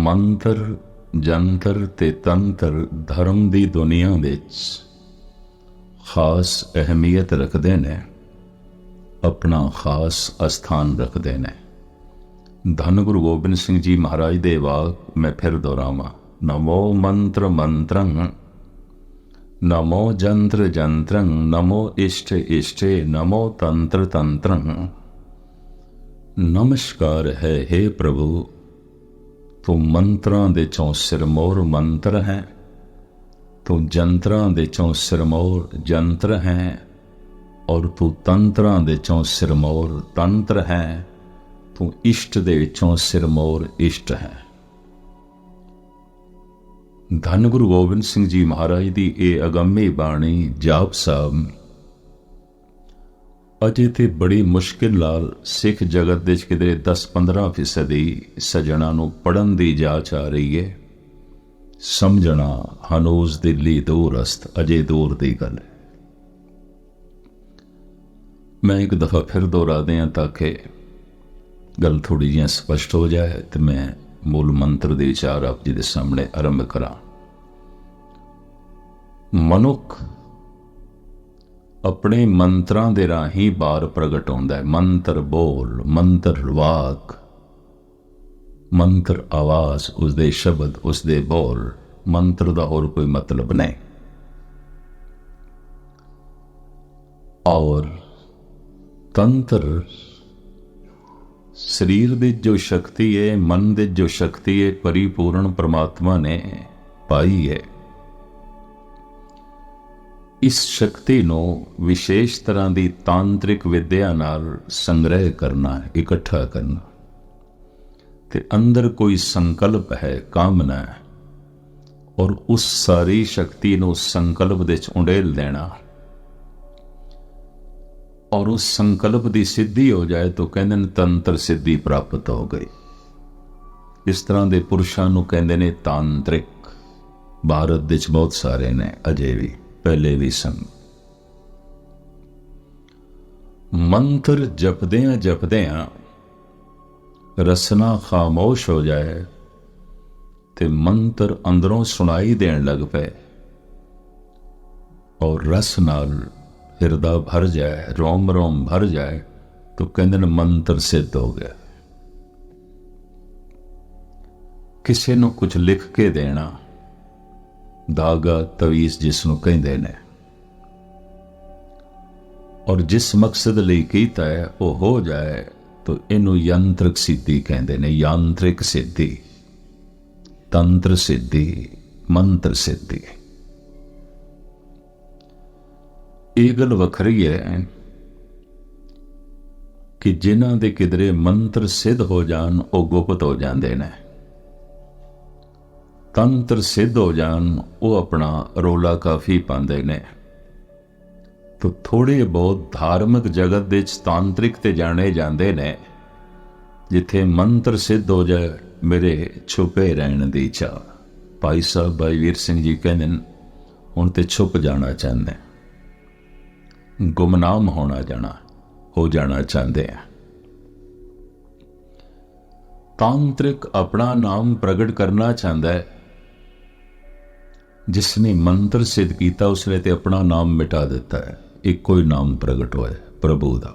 ਮੰਤਰ ਜੰਤਰ ਤੇ ਤੰਤਰ ਧਰਮ ਦੀ ਦੁਨੀਆ ਵਿੱਚ ਖਾਸ ਅਹਿਮੀਅਤ ਰੱਖਦੇ ਨੇ, ਆਪਣਾ ਖਾਸ ਅਸਥਾਨ ਰੱਖਦੇ ਨੇ। ਧੰਨ ਗੁਰੂ ਗੋਬਿੰਦ ਸਿੰਘ ਜੀ ਮਹਾਰਾਜ ਦੇ ਵਾਕ ਮੈਂ ਫਿਰ ਦੁਹਰਾਵਾਂ। ਨਮੋ ਮੰਤਰ ਮੰਤਰੰ, ਨਮੋ ਜੰਤਰ ਜੰਤਰੰ, ਨਮੋ ਇਸ਼ਟ ਇਸ਼ਟੇ, ਨਮੋ ਤੰਤਰ ਤੰਤਰੰ। ਨਮਸਕਾਰ ਹੈ ਹੇ ਪ੍ਰਭੂ, ਤੂੰ ਮੰਤਰਾਂ ਦੇ ਚੋਂ ਸਿਰਮੌਰ ਮੰਤਰ ਹੈ, ਤੂੰ ਜੰਤਰਾਂ ਦੇ ਚੋਂ ਸਿਰਮੌਰ ਜੰਤਰ ਹੈ, ਔਰ ਤੂੰ ਤੰਤਰਾਂ ਦੇ ਚੋਂ ਸਿਰਮੌਰ ਤੰਤਰ ਹੈ, ਤੂੰ ਇਸ਼ਟ ਦੇ ਵਿੱਚੋਂ ਸਿਰਮੌਰ ਇਸ਼ਟ ਹੈ। ਧੰਨ ਗੁਰੂ ਗੋਬਿੰਦ ਸਿੰਘ ਜੀ ਮਹਾਰਾਜ ਦੀ ਇਹ ਅਗੰਮੀ ਬਾਣੀ ਜਾਪ ਸਾਹਿਬ ਅਜੇ ਤੇ ਬੜੀ ਮੁਸ਼ਕਿਲ ਨਾਲ ਸਿੱਖ ਜਗਤ ਦੇ ਕਿਤੇ 10-15% ਸੱਜਣਾਂ ਨੂੰ ਪੜ੍ਹਨ ਦੀ ਜਾਚ ਆ ਰਹੀ ਹੈ। ਸਮਝਣਾ ਹਨੂਜ਼ ਦਿੱਲੀ ਦੂਰ ਅਸਤ, ਅਜੇ ਦੂਰ ਦੀ ਗੱਲ ਹੈ। ਮੈਂ ਇੱਕ ਦਫਾ ਫਿਰ ਦੁਹਰਾ ਦਿਆਂ ਤਾਂ ਕਿ ਗੱਲ ਥੋੜ੍ਹੀ ਜਿਹੀ ਸਪਸ਼ਟ ਹੋ ਜਾਏ ਤੇ ਮੈਂ ਮੂਲ ਮੰਤਰ ਦੇ ਵਿਚਾਰ ਆਪ ਜੀ ਦੇ ਸਾਹਮਣੇ ਆਰੰਭ ਕਰਾਂ। ਮਨੁੱਖ ਆਪਣੇ ਮੰਤਰਾਂ ਦੇ ਰਾਹੀਂ ਬਾਹਰ ਪ੍ਰਗਟ ਹੁੰਦਾ ਹੈ। ਮੰਤਰ ਬੋਲ, ਮੰਤਰ ਵਾਕ, ਮੰਤਰ ਆਵਾਜ਼, ਉਸਦੇ ਸ਼ਬਦ, ਉਸਦੇ ਬੋਲ। ਮੰਤਰ ਦਾ ਹੋਰ ਕੋਈ ਮਤਲਬ ਨਹੀਂ। ਔਰ ਤੰਤਰ ਸਰੀਰ ਦੀ ਜੋ ਸ਼ਕਤੀ ਹੈ, ਮਨ ਦੀ ਜੋ ਸ਼ਕਤੀ ਹੈ, ਪਰਿਪੂਰਨ ਪਰਮਾਤਮਾ ਨੇ ਪਾਈ ਹੈ। ਇਸ ਸ਼ਕਤੀ ਨੂੰ ਵਿਸ਼ੇਸ਼ ਤਰ੍ਹਾਂ ਦੀ ਤਾਂਤਰਿਕ ਵਿਦਿਆ ਨਾਲ ਸੰਗ੍ਰਹਿ ਕਰਨਾ, ਇਕੱਠਾ ਕਰਨਾ, ਤੇ ਅੰਦਰ ਕੋਈ ਸੰਕਲਪ ਹੈ, ਕਾਮਨਾ ਹੈ, ਔਰ ਉਸ ਸਾਰੀ ਸ਼ਕਤੀ ਨੂੰ ਸੰਕਲਪ ਦੇ ਵਿੱਚ ਉੰਡੇਲ ਦੇਣਾ, ਔਰ ਉਸ ਸੰਕਲਪ ਦੀ ਸਿੱਧੀ ਹੋ ਜਾਏ ਤਾਂ ਕਹਿੰਦੇ ਨੇ ਤੰਤਰ ਸਿੱਧੀ ਪ੍ਰਾਪਤ ਹੋ ਗਈ। ਇਸ ਤਰ੍ਹਾਂ ਦੇ ਪੁਰਸ਼ਾਂ ਨੂੰ ਕਹਿੰਦੇ ਨੇ ਤਾਂਤਰਿਕ। ਭਾਰਤ ਵਿੱਚ ਬਹੁਤ ਸਾਰੇ ਨੇ, ਅਜੇ ਵੀ, ਪਹਿਲੇ ਵੀ ਸਨ। ਮੰਤਰ ਜਪਦਿਆਂ ਜਪਦਿਆਂ ਰਸਨਾ ਖਾਮੋਸ਼ ਹੋ ਜਾਏ ਤੇ ਮੰਤਰ ਅੰਦਰੋਂ ਸੁਣਾਈ ਦੇਣ ਲੱਗ ਪਏ, ਔਰ ਰਸ ਨਾਲ ਹਿਰਦਾ ਭਰ ਜਾਏ, ਰੋਮ ਰੋਮ ਭਰ ਜਾਏ, ਤਾਂ ਕਹਿੰਦੇ ਨੇ ਮੰਤਰ ਸਿੱਧ ਹੋ ਗਿਆ। ਕਿਸੇ ਨੂੰ ਕੁਝ ਲਿਖ ਕੇ ਦੇਣਾ, ਦਾਗਾ ਤਵੀਜ਼ ਜਿਸ ਨੂੰ ਕਹਿੰਦੇ ਨੇ, ਔਰ ਜਿਸ ਮਕਸਦ ਲਈ ਕੀਤਾ ਹੈ ਉਹ ਹੋ ਜਾਏ ਤਾਂ ਇਹਨੂੰ ਯੰਤਰਿਕ ਸਿੱਧੀ ਕਹਿੰਦੇ ਨੇ। ਯਾਂਤਰਿਕ ਸਿੱਧੀ, ਤੰਤਰ ਸਿੱਧੀ, ਮੰਤਰ ਸਿੱਧੀ। ਇਹ ਗੱਲ ਵੱਖਰੀ ਹੈ ਕਿ ਜਿਨ੍ਹਾਂ ਦੇ ਕਿਧਰੇ ਮੰਤਰ ਸਿੱਧ ਹੋ ਜਾਣ ਉਹ ਗੁਪਤ ਹੋ ਜਾਂਦੇ ਨੇ, ਤੰਤਰ ਸਿੱਧ ਹੋ ਜਾਣ ਉਹ ਆਪਣਾ ਰੋਲਾ ਕਾਫੀ ਪਾਉਂਦੇ ਨੇ। ਤਾਂ ਥੋੜੇ ਬਹੁਤ ਧਾਰਮਿਕ ਜਗਤ ਦੇ ਵਿੱਚ ਤਾਂਤਰਿਕ ਤੇ ਜਾਣੇ ਜਾਂਦੇ ਨੇ, ਜਿੱਥੇ ਮੰਤਰ ਸਿੱਧ ਹੋ ਜਾਏ ਮੇਰੇ ਛੁਪੇ ਰਹਿਣ ਦੀ ਚਾਹ। ਭਾਈ ਸਾਹਿਬ ਭਾਈ ਵੀਰ ਸਿੰਘ ਜੀ ਕਹਿੰਦੇ ਨੇ ਹੁਣ ਤੇ ਛੁਪ ਜਾਣਾ ਚਾਹੁੰਦੇ, ਗੁਮਨਾਮ ਹੋ ਜਾਣਾ ਚਾਹੁੰਦੇ ਆ। ਤਾਂਤਰਿਕ ਆਪਣਾ ਨਾਮ ਪ੍ਰਗਟ ਕਰਨਾ ਚਾਹੁੰਦਾ ਹੈ। ਜਿਸਨੇ ਮੰਤਰ ਸਿੱਧ ਕੀਤਾ ਉਸਨੇ ਤੇ ਆਪਣਾ ਨਾਮ ਮਿਟਾ ਦਿੱਤਾ ਹੈ। ਇੱਕੋ ਹੀ ਨਾਮ ਪ੍ਰਗਟ ਹੋਇਆ ਪ੍ਰਭੂ ਦਾ,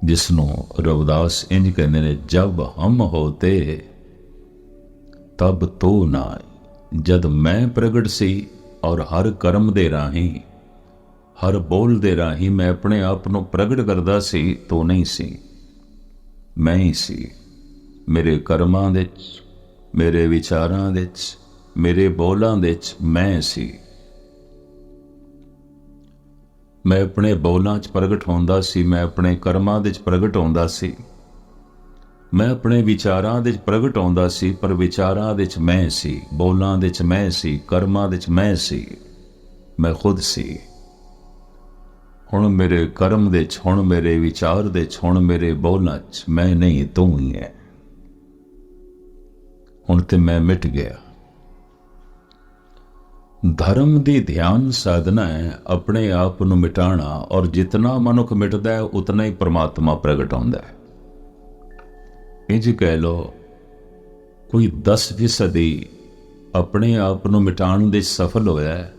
ਜਿਸਨੂੰ ਰਵਿਦਾਸ ਇੰਝ ਕਹਿੰਦੇ ਨੇ, ਜਬ ਹਮ ਹੋਤੇ ਤਬ ਤੋ ਨਾ। ਜਦ ਮੈਂ ਪ੍ਰਗਟ ਸੀ ਔਰ ਹਰ ਕਰਮ ਦੇ ਰਾਹੀਂ, ਹਰ ਬੋਲ ਦੇ ਰਾਹੀਂ ਮੈਂ ਆਪਣੇ ਆਪ ਨੂੰ ਪ੍ਰਗਟ ਕਰਦਾ ਸੀ, ਤੋ ਨਹੀਂ ਸੀ, ਮੈਂ ਹੀ ਸੀ। ਮੇਰੇ ਕਰਮਾਂ ਦੇ ਵਿੱਚ, ਮੇਰੇ ਵਿਚਾਰਾਂ ਦੇ ਵਿੱਚ, ਮੇਰੇ ਬੋਲਾਂ ਦੇ ਵਿੱਚ ਮੈਂ ਸੀ। ਮੈਂ ਆਪਣੇ ਬੋਲਾਂ 'ਚ ਪ੍ਰਗਟ ਹੁੰਦਾ ਸੀ, ਮੈਂ ਆਪਣੇ ਕਰਮਾਂ ਦੇ 'ਚ ਪ੍ਰਗਟ ਹੁੰਦਾ ਸੀ, ਮੈਂ ਆਪਣੇ ਵਿਚਾਰਾਂ ਦੇ 'ਚ ਪ੍ਰਗਟ ਹੁੰਦਾ ਸੀ, ਪਰ ਵਿਚਾਰਾਂ ਦੇ 'ਚ ਮੈਂ ਸੀ, ਬੋਲਾਂ ਦੇ 'ਚ ਮੈਂ ਸੀ, ਕਰਮਾਂ ਦੇ 'ਚ ਮੈਂ ਸੀ, ਮੈਂ ਖੁਦ ਸੀ। ਹੁਣ ਮੇਰੇ ਕਰਮ ਦੇ 'ਚ, ਹੁਣ ਮੇਰੇ ਵਿਚਾਰ ਦੇ 'ਚ, ਹੁਣ ਮੇਰੇ ਬੋਲਾਂ 'ਚ ਮੈਂ ਨਹੀਂ, ਤੂੰ ਹੀ ਹੈ। ਹੁਣ ਤੇ ਮੈਂ ਮਿਟ ਗਿਆ। ਧਰਮ ਦੀ ਧਿਆਨ ਸਾਧਨਾ ਹੈ ਆਪਣੇ ਆਪ ਨੂੰ ਮਿਟਾਣਾ, ਔਰ ਜਿਤਨਾ ਮਨੁੱਖ ਮਿਟਦਾ ਹੈ ਉਤਨਾ ਹੀ ਪਰਮਾਤਮਾ ਪ੍ਰਗਟ ਹੁੰਦਾ ਹੈ। ਇੰਝ ਕਹਿ ਲੋ, कोई 10% अपने आप ਨੂੰ ਮਿਟਾਉਣ ਦੇ ਸਫਲ ਹੋਇਆ ਹੈ,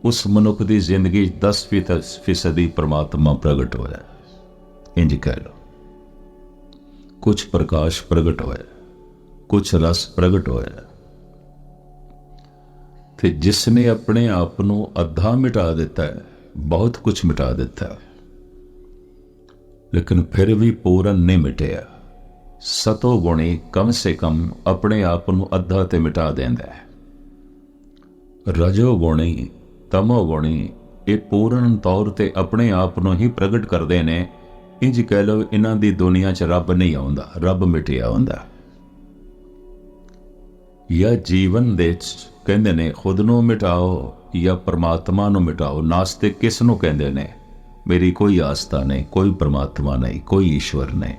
ਉਸ ਮਨੁੱਖ ਦੀ ਜ਼ਿੰਦਗੀ 10% परमात्मा प्रगट होया। इंज कह लो, कुछ प्रकाश प्रगट होया, कुछ रस प्रगट होया। ते जिसने अपने आप ਨੂੰ अद्धा मिटा दिता है, बहुत कुछ मिटा दिता है, लेकिन फिर भी पूरन नहीं मिटिया। सतो गुणी कम से कम अपने आप ਨੂੰ अद्धा ते मिटा देंदा है। रजो गुणी तमो गुणी ये पूर्ण तौर ते अपने आप ਨੂੰ ही प्रगट करते हैं। इंज कह लो, इन्हां दी दुनिया च रब नहीं आउंदा, रब मिटिया हुंदा। या जीवन दे कहंदे ने खुद नूं मिटाओ या परमात्मा नूं मिटाओ। नास्तिक किस नूं कहंदे ने? मेरी कोई आस्था नहीं, कोई परमात्मा नहीं, कोई ईश्वर नहीं,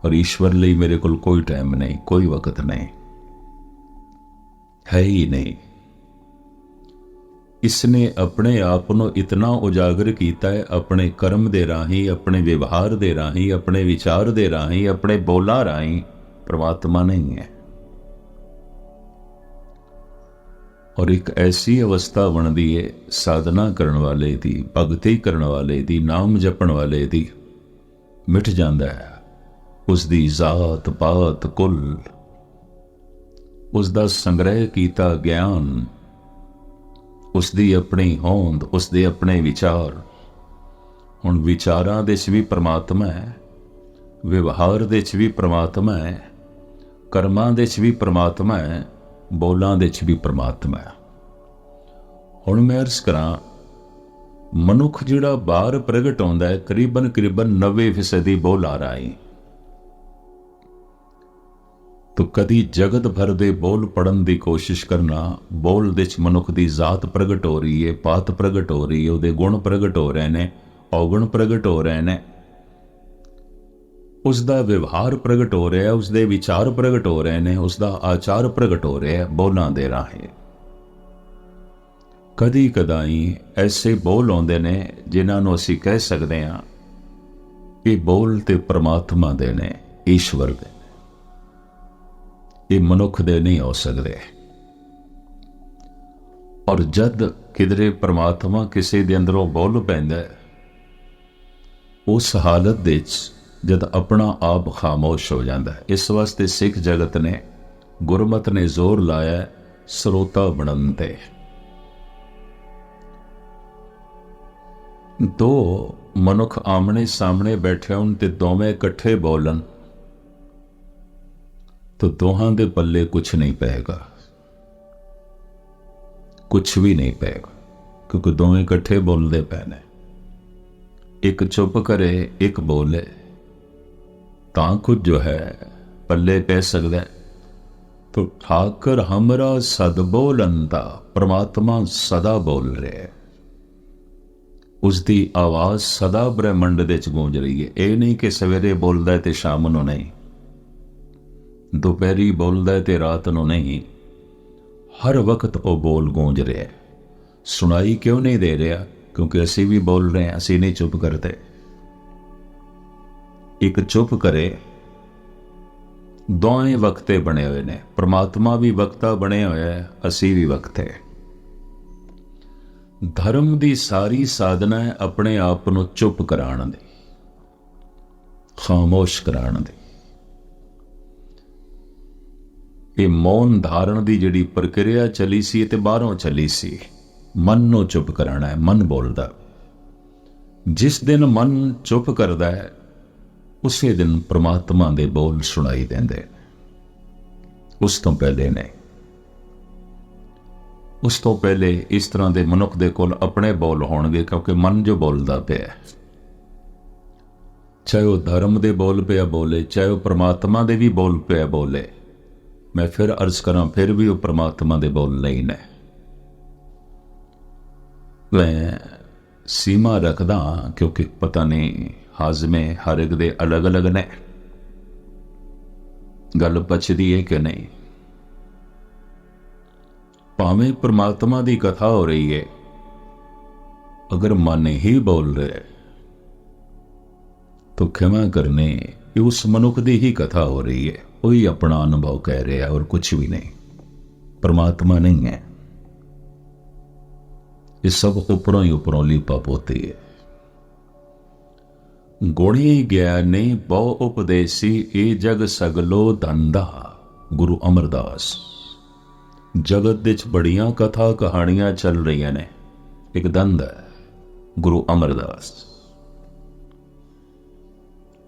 और ईश्वर लिए मेरे को कोई टाइम नहीं, कोई वक्त नहीं, है ही नहीं। इसने अपने आप को इतना उजागर किया है अपने कर्म दे राही, अपने व्यवहार दे राही, अपने विचार दे राही, अपने बोला राही। परमात्मा नहीं है। और एक ऐसी अवस्था बनती है साधना करने वाले दी, भगती करने वाले दी, नाम जपण वाले दी, मिट जाता है उसकी जात पात कुल, उसका संग्रह किया ज्ञान, उसकी अपनी होंद, उसके अपने विचार। हुण विचारां दे च भी परमात्मा है, व्यवहार दे च भी परमात्मा है, कर्मां दे च भी परमात्मा है, बोलां दे च भी परमात्मा है। हुण मैं अर्ज करां, मनुख जिहड़ा बाहर प्रगट होंदा है करीबन 90% बोल आ रहा है। तो कदी जगत भर दे बोल पढ़न की कोशिश करना, बोल दे मनुख की जात प्रगट हो रही है, पात प्रगट हो रही है, उहदे गुण प्रगट हो रहे हैं, अवगुण प्रगट हो रहे हैं, उसका व्यवहार प्रगट हो रहा है, उसके विचार प्रगट हो रहे हैं, उसका आचार प्रगट हो रहा है बोलों दे राहें। कदी कदाई ऐसे बोल आउंदे ने जिन्होंने असीं कह सकते हैं ये बोल ते परमात्मा दे ने, ईश्वर दे, ये मनुख दे नहीं हो सकते। और जद किधरे परमात्मा किसी दे अंदरों बोल पैंदा है, उस हालत दे जद अपना आप खामोश हो जाता है। इस वास्ते सिख जगत ने, गुरमत ने जोर लाया स्रोता बनन ते। दो मनुख आमने सामने बैठे होण ते दोवें इकट्ठे बोलन तो दोहां दे पल्ले कुछ नहीं पेगा, कुछ भी नहीं पेगा, क्योंकि दोवें इकट्ठे बोलते पे ने। एक चुप करे, एक बोले, तां कुछ जो है पल्ले पै सकता है। तो ठाकर हमरा सद बोलंता, परमात्मा सदा बोल रहे है, उसकी आवाज सदा ब्रह्मंड दे च गूंज रही है। ये नहीं कि सवेरे बोलता है तो शाम नूं नहीं, दोपहरी बोलता है तो रात नूं नहीं, हर वक्त वो बोल गूंज रहा है। सुनाई क्यों नहीं दे रहा? क्योंकि असी भी बोल रहे हैं, असी नहीं चुप करते। एक चुप करे, दोवें वक्ते बने हुए ने, परमात्मा भी वक्ता बने हुए है, असी भी वक्ते। धर्म की सारी साधना है अपने आप को चुप कराने दी, खामोश कराने दी। ये मौन धारण की जिहड़ी प्रक्रिया चली सी ते बाहरों चली सी। मन नूं चुप कराना है, मन बोलदा। जिस दिन मन चुप करदा है उसे दिन परमात्मा दे बोल सुनाई देंदे, उस तो पहले नहीं। उस तो पहले इस तरह के मनुख दे कोल अपने बोल होणगे, क्योंकि मन जो बोलदा पिया, चाहे वह धर्म दे बोल पिया बोले, चाहे वह परमात्मा दे भी बोल पिया बोले। मैं फिर अर्ज करा, फिर भी वह परमात्मा दे बोल नहीं ने। मैं सीमा रखदा क्योंकि पता नहीं हाजमे हर एक दे अलग अलग ने, गल पचदी है कि नहीं। भावें परमात्मा की कथा हो रही है, अगर मन ही बोल रहे तो क्षमा करने ये उस मनुख की ही कथा हो रही है, वही अपना अनुभव कह रहे हैं और कुछ भी नहीं, परमात्मा नहीं है। ये सब उपरों ही उपरों लीपा पोती है। गुणी ज्ञानी बहु उपदेसी ए जग सगलो धंधा, गुरु अमरदास। जगत विच बड़ियां कथा कहानियां चल रही ने, एक धंधा है गुरु अमरदास,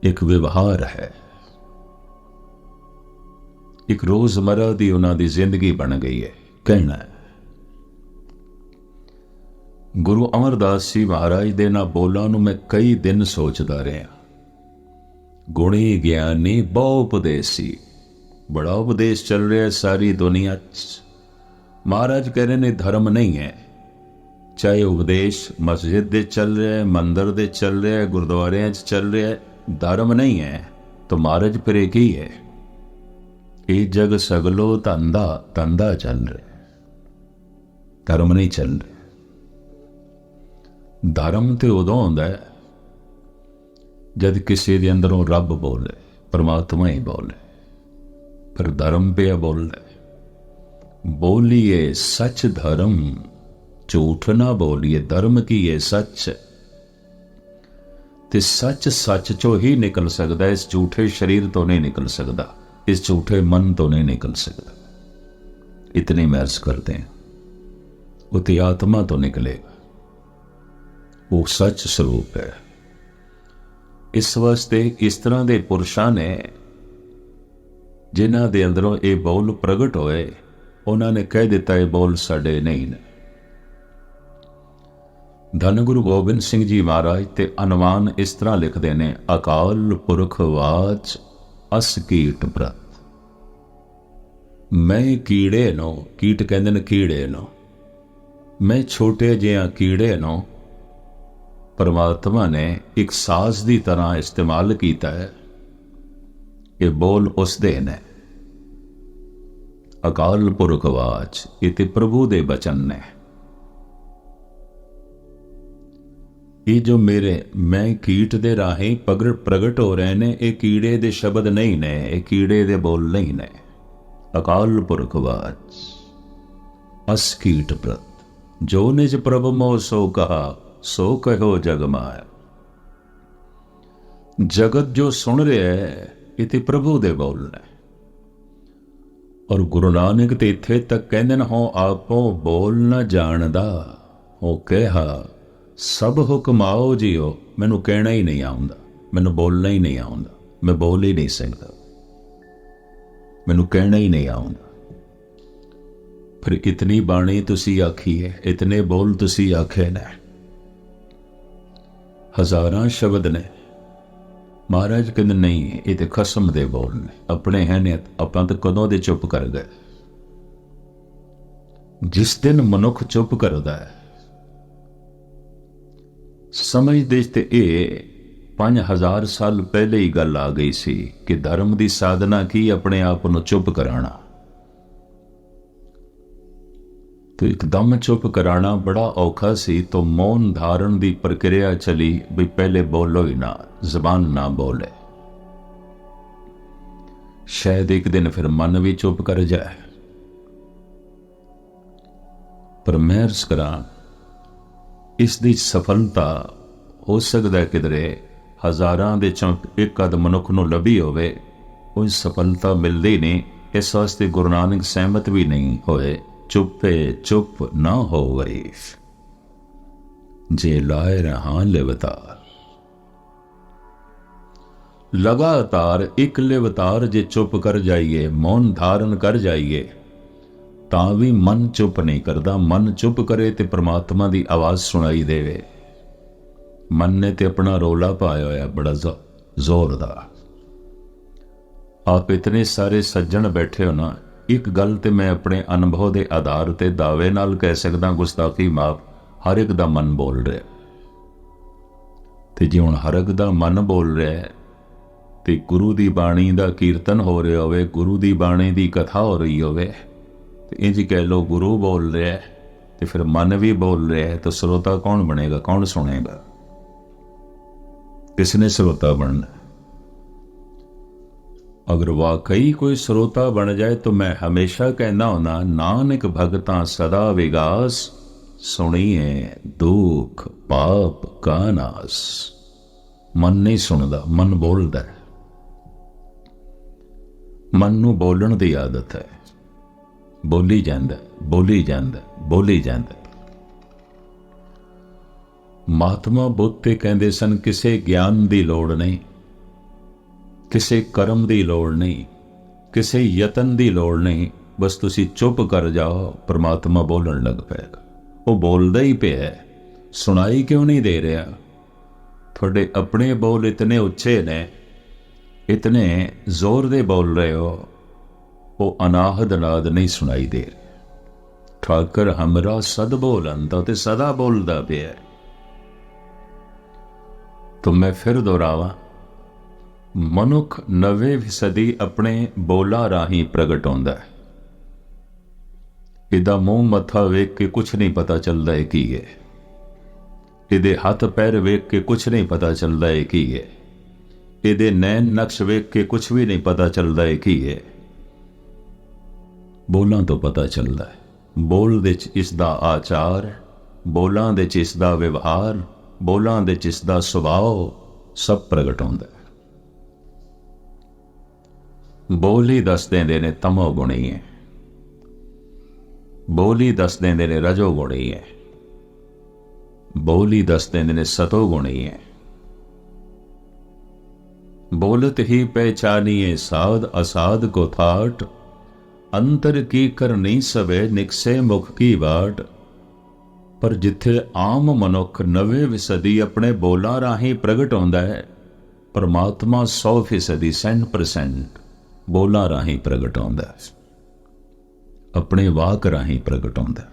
एक व्यवहार है, एक रोजमर्रा की उन्होंने जिंदगी बन गई है। कहना है गुरु अमरदास जी महाराज दे ना बोलों नूं मैं कई दिन सोचता रहा। गुणी ज्ञानी बहु उपदेसी, बड़ा उपदेश चल रहा है सारी दुनिया च। महाराज कह रहे ने धर्म नहीं है, चाहे उपदेश मस्जिद दे चल रहा है, मंदिर दे चल रहा है, गुरुद्वारे चल रहा है, धर्म नहीं है तो महाराज फिर एक ही है। ये जग सगलो धंधा, धंधा चल रहा है, धर्म नहीं चल रहा। धर्म तो उदों होंदा है जब किसी के अंदरों रब बोले, परमात्मा ही बोले, पर धर्म पे बोलना। बोलिए सच धर्म, झूठ ना बोलिए, धर्म की ये सच, ते सच सच चो ही निकल सकता, इस झूठे शरीर तो नहीं निकल सकता, इस झूठे मन तो नहीं निकल सकता। इतनी महर्ज करते हैं, उति आत्मा तो निकलेगा, वो सच स्वरूप है। इस वास्ते इस तरह के पुरुषों ने जिन्हां दे अंदरों ये बोल प्रगट होए, उन्होंने कह दिता ये बोल साडे नहीं ने। धन गुरु गोबिंद सिंह जी महाराज ते अनुमान इस तरह लिखते हैं, अकाल पुरख वाच अस कीट व्रत। मैं कीड़े नो, कीट कहते हैं कीड़े नो, मैं छोटे जिहा कीड़े नो परमात्मा ने एक साज की तरह इस्तेमाल किया है। ये बोल उस दे ने, अकाल पुरख वाच, ये ते प्रभु दे बचन ने। ये जो मेरे मैं कीट दे राही प्रगट हो रहे ने, ये कीड़े दे शब्द नहीं ने, ये कीड़े दे बोल नहीं ने। अकाल पुरख वाच अस कीट व्रत, जो निज प्रभु मोह सो कहा, सो कहो जग माया। जगत जो सुन रहा है इते प्रभु दे बोल ने। और गुरु नानक ते इत्थे तक कहंदे ने, हो आपो बोल न जानदा, हो कहा सब हुक्म आओ जियो, मैनू कहना ही नहीं आउंदा, मैनू बोलना ही नहीं आउंदा, मैं बोल ही नहीं सकता, मैनू कहना ही नहीं आउंदा। फिर इतनी बाणी तुसी आखी है, इतने बोल तुसी आखे ने, हजारां शब्द ने। महाराज कहते नहीं, ये तो खसम दे बोल ने, अपने है ने, आपां तो कदों दे चुप कर गए। जिस दिन मनुख चुप करता है, समझते ते ये 5000 साल पहले ही गल आ गई सी कि धर्म की साधना की अपने आप को चुप कराना। तो एकदम चुप कराना बड़ा औखा सी, तो मौन धारण की प्रक्रिया चली भी पहले बोलो ही ना, जबान ना बोले। शायद एक दिन फिर मन भी चुप कर जाए। पर मैं अर्ज करा, इसकी सफलता हो सकता है किधरे हजारां दे चों एक अध मनुख नूं लभी होवे, कोई सफलता मिलती नहीं। इस वास्ते गुरु नानक सहमत भी नहीं होए, चुपे चुप ना हो गई जे लाए रहा लिवतार। लगातार एक लिवतार जे चुप कर जाइए, मौन धारण कर जाइए, तां भी मन चुप नहीं करता। मन चुप करे तो परमात्मा की आवाज़ सुनाई देवे। मन ने तो अपना रोला पाया होया बड़ा जोरदार। आप इतने सारे सज्जन बैठे हो ना, एक गल तो मैं अपने अनुभव के आधार पर दावे नाल कह सकदा, गुस्ताखी माफ, हर एक दा मन बोल रहा। तो जे हुण हर एक दा मन बोल रहा है तो गुरु की बाणी का कीर्तन हो रहा होवे, गुरु की बाणी की कथा हो रही होवे, तो इंज कह लो गुरु बोल रहा है तो फिर मन भी बोल रहा है, तो श्रोता कौन बनेगा, कौन सुनेगा? किसने श्रोता बनना? अगर वाकई कोई श्रोता बन जाए तो मैं हमेशा कहना होना, नानक भगतां सदा विगास, सुनिए दुख पाप का नास। मन नहीं सुनता, मन बोलता है। मन नूं बोलण दी आदत है, बोली जांदा बोली जांदा बोली जांदा। महात्मा बुद्ध ते कहंदे सन, किसे ज्ञान दी लोड़ नहीं, किसे कर्म दी लोड़ नहीं, किसे यतन दी लोड़ नहीं, बस तुसी चुप कर जाओ, परमात्मा बोलण लग पेगा। वो बोलदा ही पिया है, सुनाई क्यों नहीं दे रहा? थोड़े अपने बोल इतने उच्चे ने, इतने जोर दे बोल रहे हो, वो अनाहद नाद नहीं सुनाई दे रहे। ठाकर हमरा सद बोलंदा ते सदा बोलदा पिया। तो मैं फिर दोहरावा, मनुख 90% अपने बोला राही प्रगट होंदा है। इहदा मूँह मत्था वेख के कुछ नहीं पता चलता है की है, इहदे हथ पैर वेख के कुछ नहीं पता चलता है की है, इहदे नैन नक्श वेख के कुछ भी नहीं पता चलता है की है। बोलां तो पता चलता है। बोल दे च इसदा आचार, बोलां दे च इसदा व्यवहार, बोलां दे च इसदा सुभाव सब प्रगट होंदा है। बोल ही दस देंदे ने तमो गुणी है, बोल ही दस देंदे ने रजो गुणी है, बोल ही दस देंदे ने सतो गुणी है। बोलत ही पहचानिए साध असाध को थाट, अंतर की करनी सवे निकसे मुख की बाट। पर जिथे आम मनुख 90% अपने बोलां राही प्रगट होंदा है, परमात्मा 100% 100% बोलां राही प्रगट होंदा है, अपने वाक राही प्रगट होंदा है।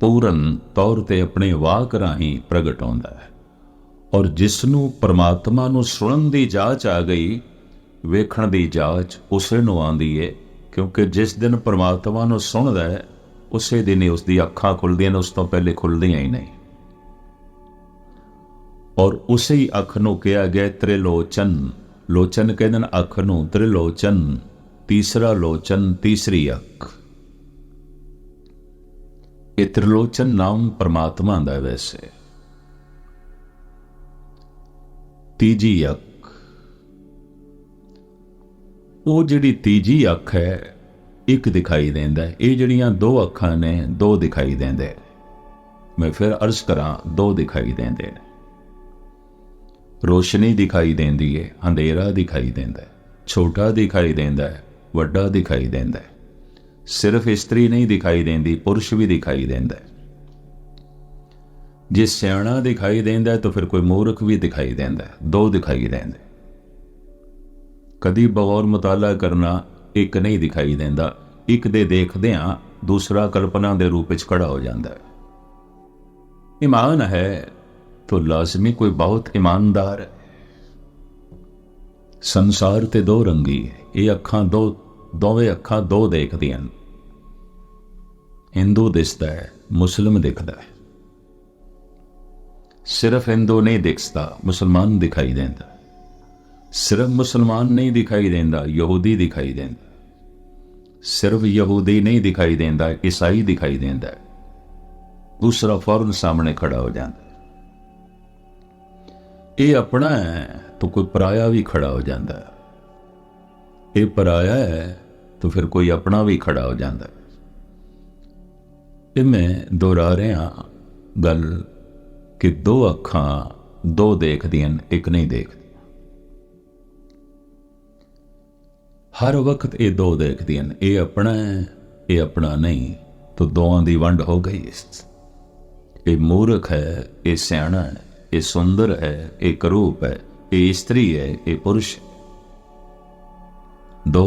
पूरन तौर ते अपने वाक राही प्रगट होंदा है। और जिसनू परमात्मा नू सुनन दी जाच आ गई, वेखण दी जाच उसे नू आंदी है। क्योंकि जिस दिन परमात्मा नू सुनदा है, उसे दिन ही उसकी अखां खुलदियां ने, उस तो पहले खुलदियां ही नहीं। और उसे ही अख नू कहा गया त्रिलोचन। लोचन कहते हैं अख नू, त्रिलोचन तीसरा लोचन, तीसरी अख। ये त्रिलोचन नाम परमात्मा दा है। वैसे तीजी अख, वो जिहड़ी तीजी अख है, एक दिखाई देंदा है। ये जिहड़ियां दो अखां ने, दो दिखाई देंदे। मैं फिर अर्ज करा, दो दिखाई देंदे। रोशनी दिखाई देंदी है, अंधेरा दिखाई देंदा है, छोटा दिखाई देंदा है, वड्डा दिखाई देंदा है। सिर्फ इस्त्री नहीं दिखाई देंदी, पुरुष भी दिखाई देंदा है। जे सियाणा दिखाई देंदा है तो फिर कोई मूर्ख भी दिखाई देंदा है। दो दिखाई देंदे। कदी बगौर मुताला करना, एक नहीं दिखाई देंदा। एक दे देखदियां दूसरा कल्पना के रूप में खड़ा हो जाता है। ईमान है तो लाजमी कोई बहुत ईमानदार है। संसार ते दो रंगी है। ये अखां दो, दोवें अखां दो देखदियां। हिंदू दिसदा है, मुस्लिम दिखदा है। सिर्फ हिंदू नहीं दिखता, मुसलमान दिखाई देंदा। सिर्फ मुसलमान नहीं दिखाई देंदा, यहूदी दिखाई देंदा। सिर्फ यहूदी नहीं दिखाई देंदा, ईसाई दिखाई देंदा। दूसरा फौरन सामने खड़ा हो जाता है। ये अपना है तो कोई पराया भी खड़ा हो जाता है। ये पराया है तो फिर कोई अपना भी खड़ा हो जाता है। ये मैं दोहरा रहा गल कि दो अखां दो देखदियां, एक नहीं देखदी। हर वक्त ये दो देखदियां, ये अपना है, ये अपना नहीं, तो दोवां दी वंड हो गई। ये मूर्ख है, ये सियाणा है, ये सुंदर है, ये करूप है, ये स्त्री है, ये पुरुष है। दो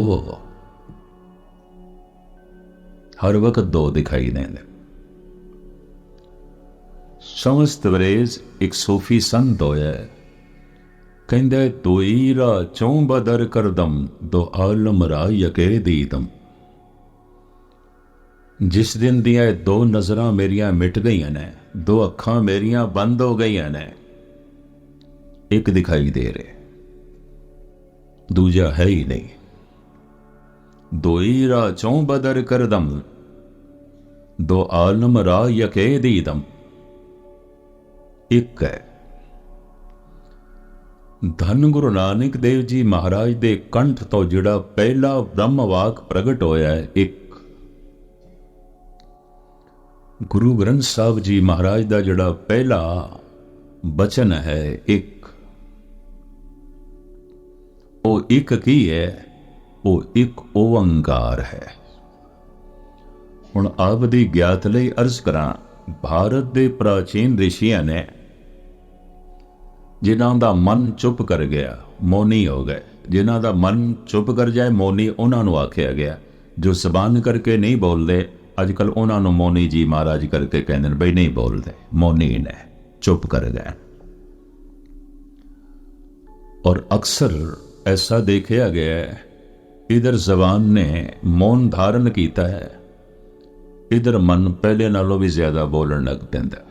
हर वक्त दो दिखाई देंगे। समस्त वरेज एक सूफी संत होया, कहंदे दोई रा चौं बदर करदम, दो आलम रा यके दीदम। जिस दिन दियां दो नजरां मेरियां मिट गईयां ने, दो अखां मेरियां बंद हो गईयां ने, एक दिखाई दे रहे, दूजा है ही नहीं। दोई रा चौं बदर करदम, दो आलम रा यके दीदम। एक है। धन गुरु नानक देव जी महाराज दे कंठ तो जिहड़ा पहला ब्रह्म वाक प्रगट होया है, एक। गुरु ग्रंथ साहब जी महाराज दा जिहड़ा पहला बचन है, एक। वो एक की है, वो एक ओंकार है। हुण आप दी ज्ञात लई अर्ज करा, भारत दे प्राचीन ऋषियां ने जिन्हां दा मन चुप कर गया, मौनी हो गए। जिन्हां दा मन चुप कर जाए, मौनी उन्हां नूं आख्या गया। जो जबान करके नहीं बोलते, अजकल उन्हां नूं मौनी जी महाराज करके कहते हैं, बई नहीं बोलते, मौनी ने चुप कर गए। और अक्सर ऐसा देखा गया है, इधर जबान ने मौन धारण किया है, इधर मन पहले नालों भी ज्यादा बोलन लग पैंदा।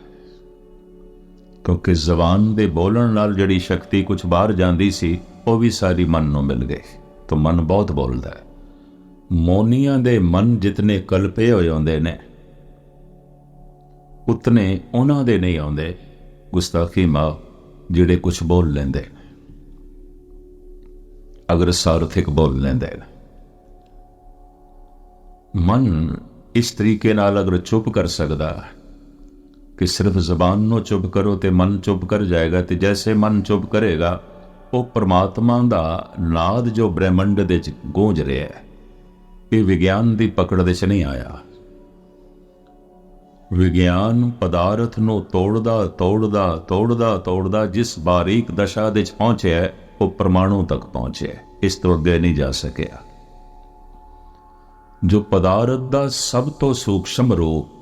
क्योंकि जबान दे बोलन नाल जिहड़ी शक्ति कुछ बाहर जाती सी, वो भी सारी मन नूं मिल गई, तो मन बहुत बोलता है। मौनियां दे मन जितने कल्पे होए आउंदे ने, उतने उन्हां दे नहीं आउंदे गुस्ताखी मां जिहड़े कुछ बोल लेंदे, अगर सार्थिक बोल लेंदे। मन इस तरीके नाल अगर चुप कर सकदा कि सिर्फ जबान नूं चुप करो तो मन चुप कर जाएगा, तो जैसे मन चुप करेगा, वो परमात्मा दा नाद जो ब्रह्मंड दे विच गूंज रहा है, ये विज्ञान की पकड़ दे च नहीं आया। विज्ञान पदार्थ नूं तोड़दा तोड़दा तोड़दा तोड़दा जिस बारीक दशा दे च पहुंचे है, वो परमाणु तक पहुंचे, इस तो अगे नहीं जा सकिया। जो पदार्थ दा सब तो सूक्ष्म रूप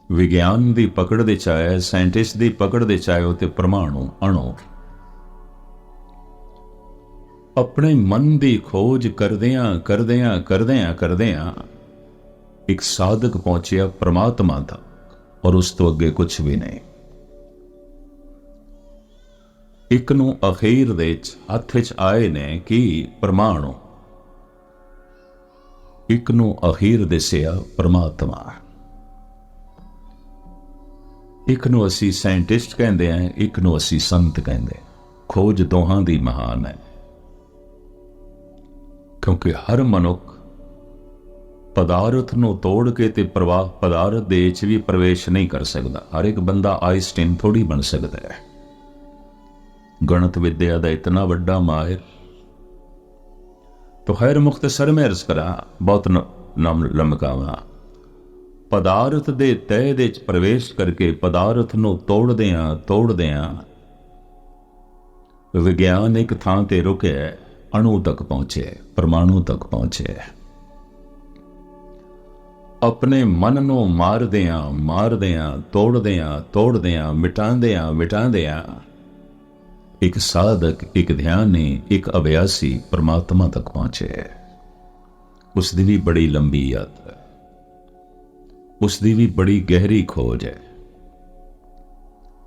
विज्ञान की पकड़ दे च आया, साइंटिस्ट की पकड़ दे च आया, ते परमाणु अणु। अपने मन की खोज करदियां करदियां करदियां करदियां एक साधक पहुंचिया परमात्मा तक, और उस तो अगे कुछ भी नहीं। एक नूं अखीर दे हथ च आए ने कि परमाणु, एक नूं अखीर दिसिया परमात्मा। एक नूं असी साइंटिस्ट कहते हैं, एक नूं असी संत कहते हैं। खोज दोहां दी महान है, क्योंकि हर मनुख पदार्थ नूं तोड़ के ते प्रवाह पदार्थ दे विच भी प्रवेश नहीं कर सकता। हर एक बंदा आइंस्टीन थोड़ी बन सकता है, गणित विद्या का इतना वड्डा माहिर। तो खैर मुख्तसर में अर्ज करा, बहुत नाम लमकावा। पदार्थ दे तह दे प्रवेश करके पदार्थ नूं तोड़दियां विज्ञान एक थां ते रुके, अणु तक पहुंचे, परमाणु तक पहुंचे। अपने मन नूं मारदियां तोड़दियां मिटांदियां एक साधक, एक ध्यानी, एक अभ्यासी परमात्मा तक पहुंचे। उसकी भी बड़ी लंबी यात्रा है, उसकी भी बड़ी गहरी खोज है,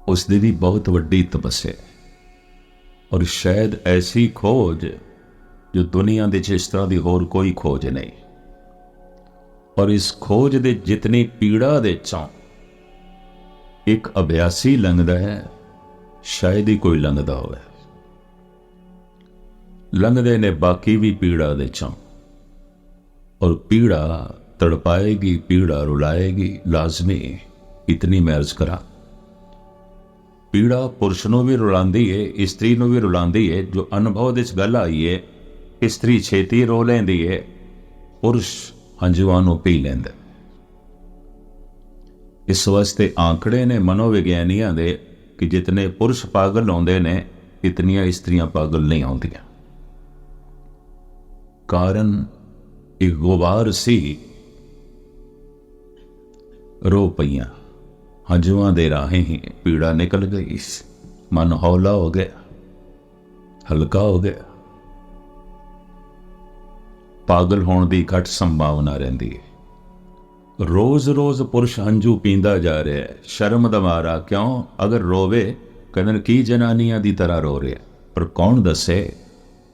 उसकी भी बहुत वड्डी तपस्या है, और शायद ऐसी खोज जो दुनिया दे इस तरह की होर कोई खोज नहीं। और इस खोज दे जितनी पीड़ा दे चों एक अभ्यासी लंघदा है, शायद ही कोई लंघदा होवे। लंघदे ने बाकी भी पीड़ा दे चों, और पीड़ा तड़पाएगी, पीड़ा रुलाएगी लाजमी। इतनी मैं अर्ज करा, पीड़ा पुरुष नूं भी रुलांदी है, स्त्री नूं भी रुलांदी है। जो अनुभव दे गल आई है, स्त्री छेती रो लैंदी है, पुरुष हंजुआं नूं पी लैंदा। इस वास्ते आंकड़े ने मनोविग्यानियां दे कि जितने पुरुष पागल आउंदे ने, इतनियां स्त्रियां पागल नहीं आउंदियां। कारण एक गुबार सी, रो पईयां, हंजुआं दे राहें ही पीड़ा निकल गई। मन हौला हो गया, हल्का हो गया। पागल होने की घट संभावना रहिंदी है। रोज रोज पुरुष हंझू पींदा जा रहा है, शर्म दा मारा। क्यों? अगर रोवे ਕਹਿੰਦੇ ਨੇ ਕੀ ਜਨਾਨੀਆਂ ਦੀ ਤਰ੍ਹਾਂ ਰੋ ਰਿਹਾ, ਪਰ ਕੌਣ ਦੱਸੇ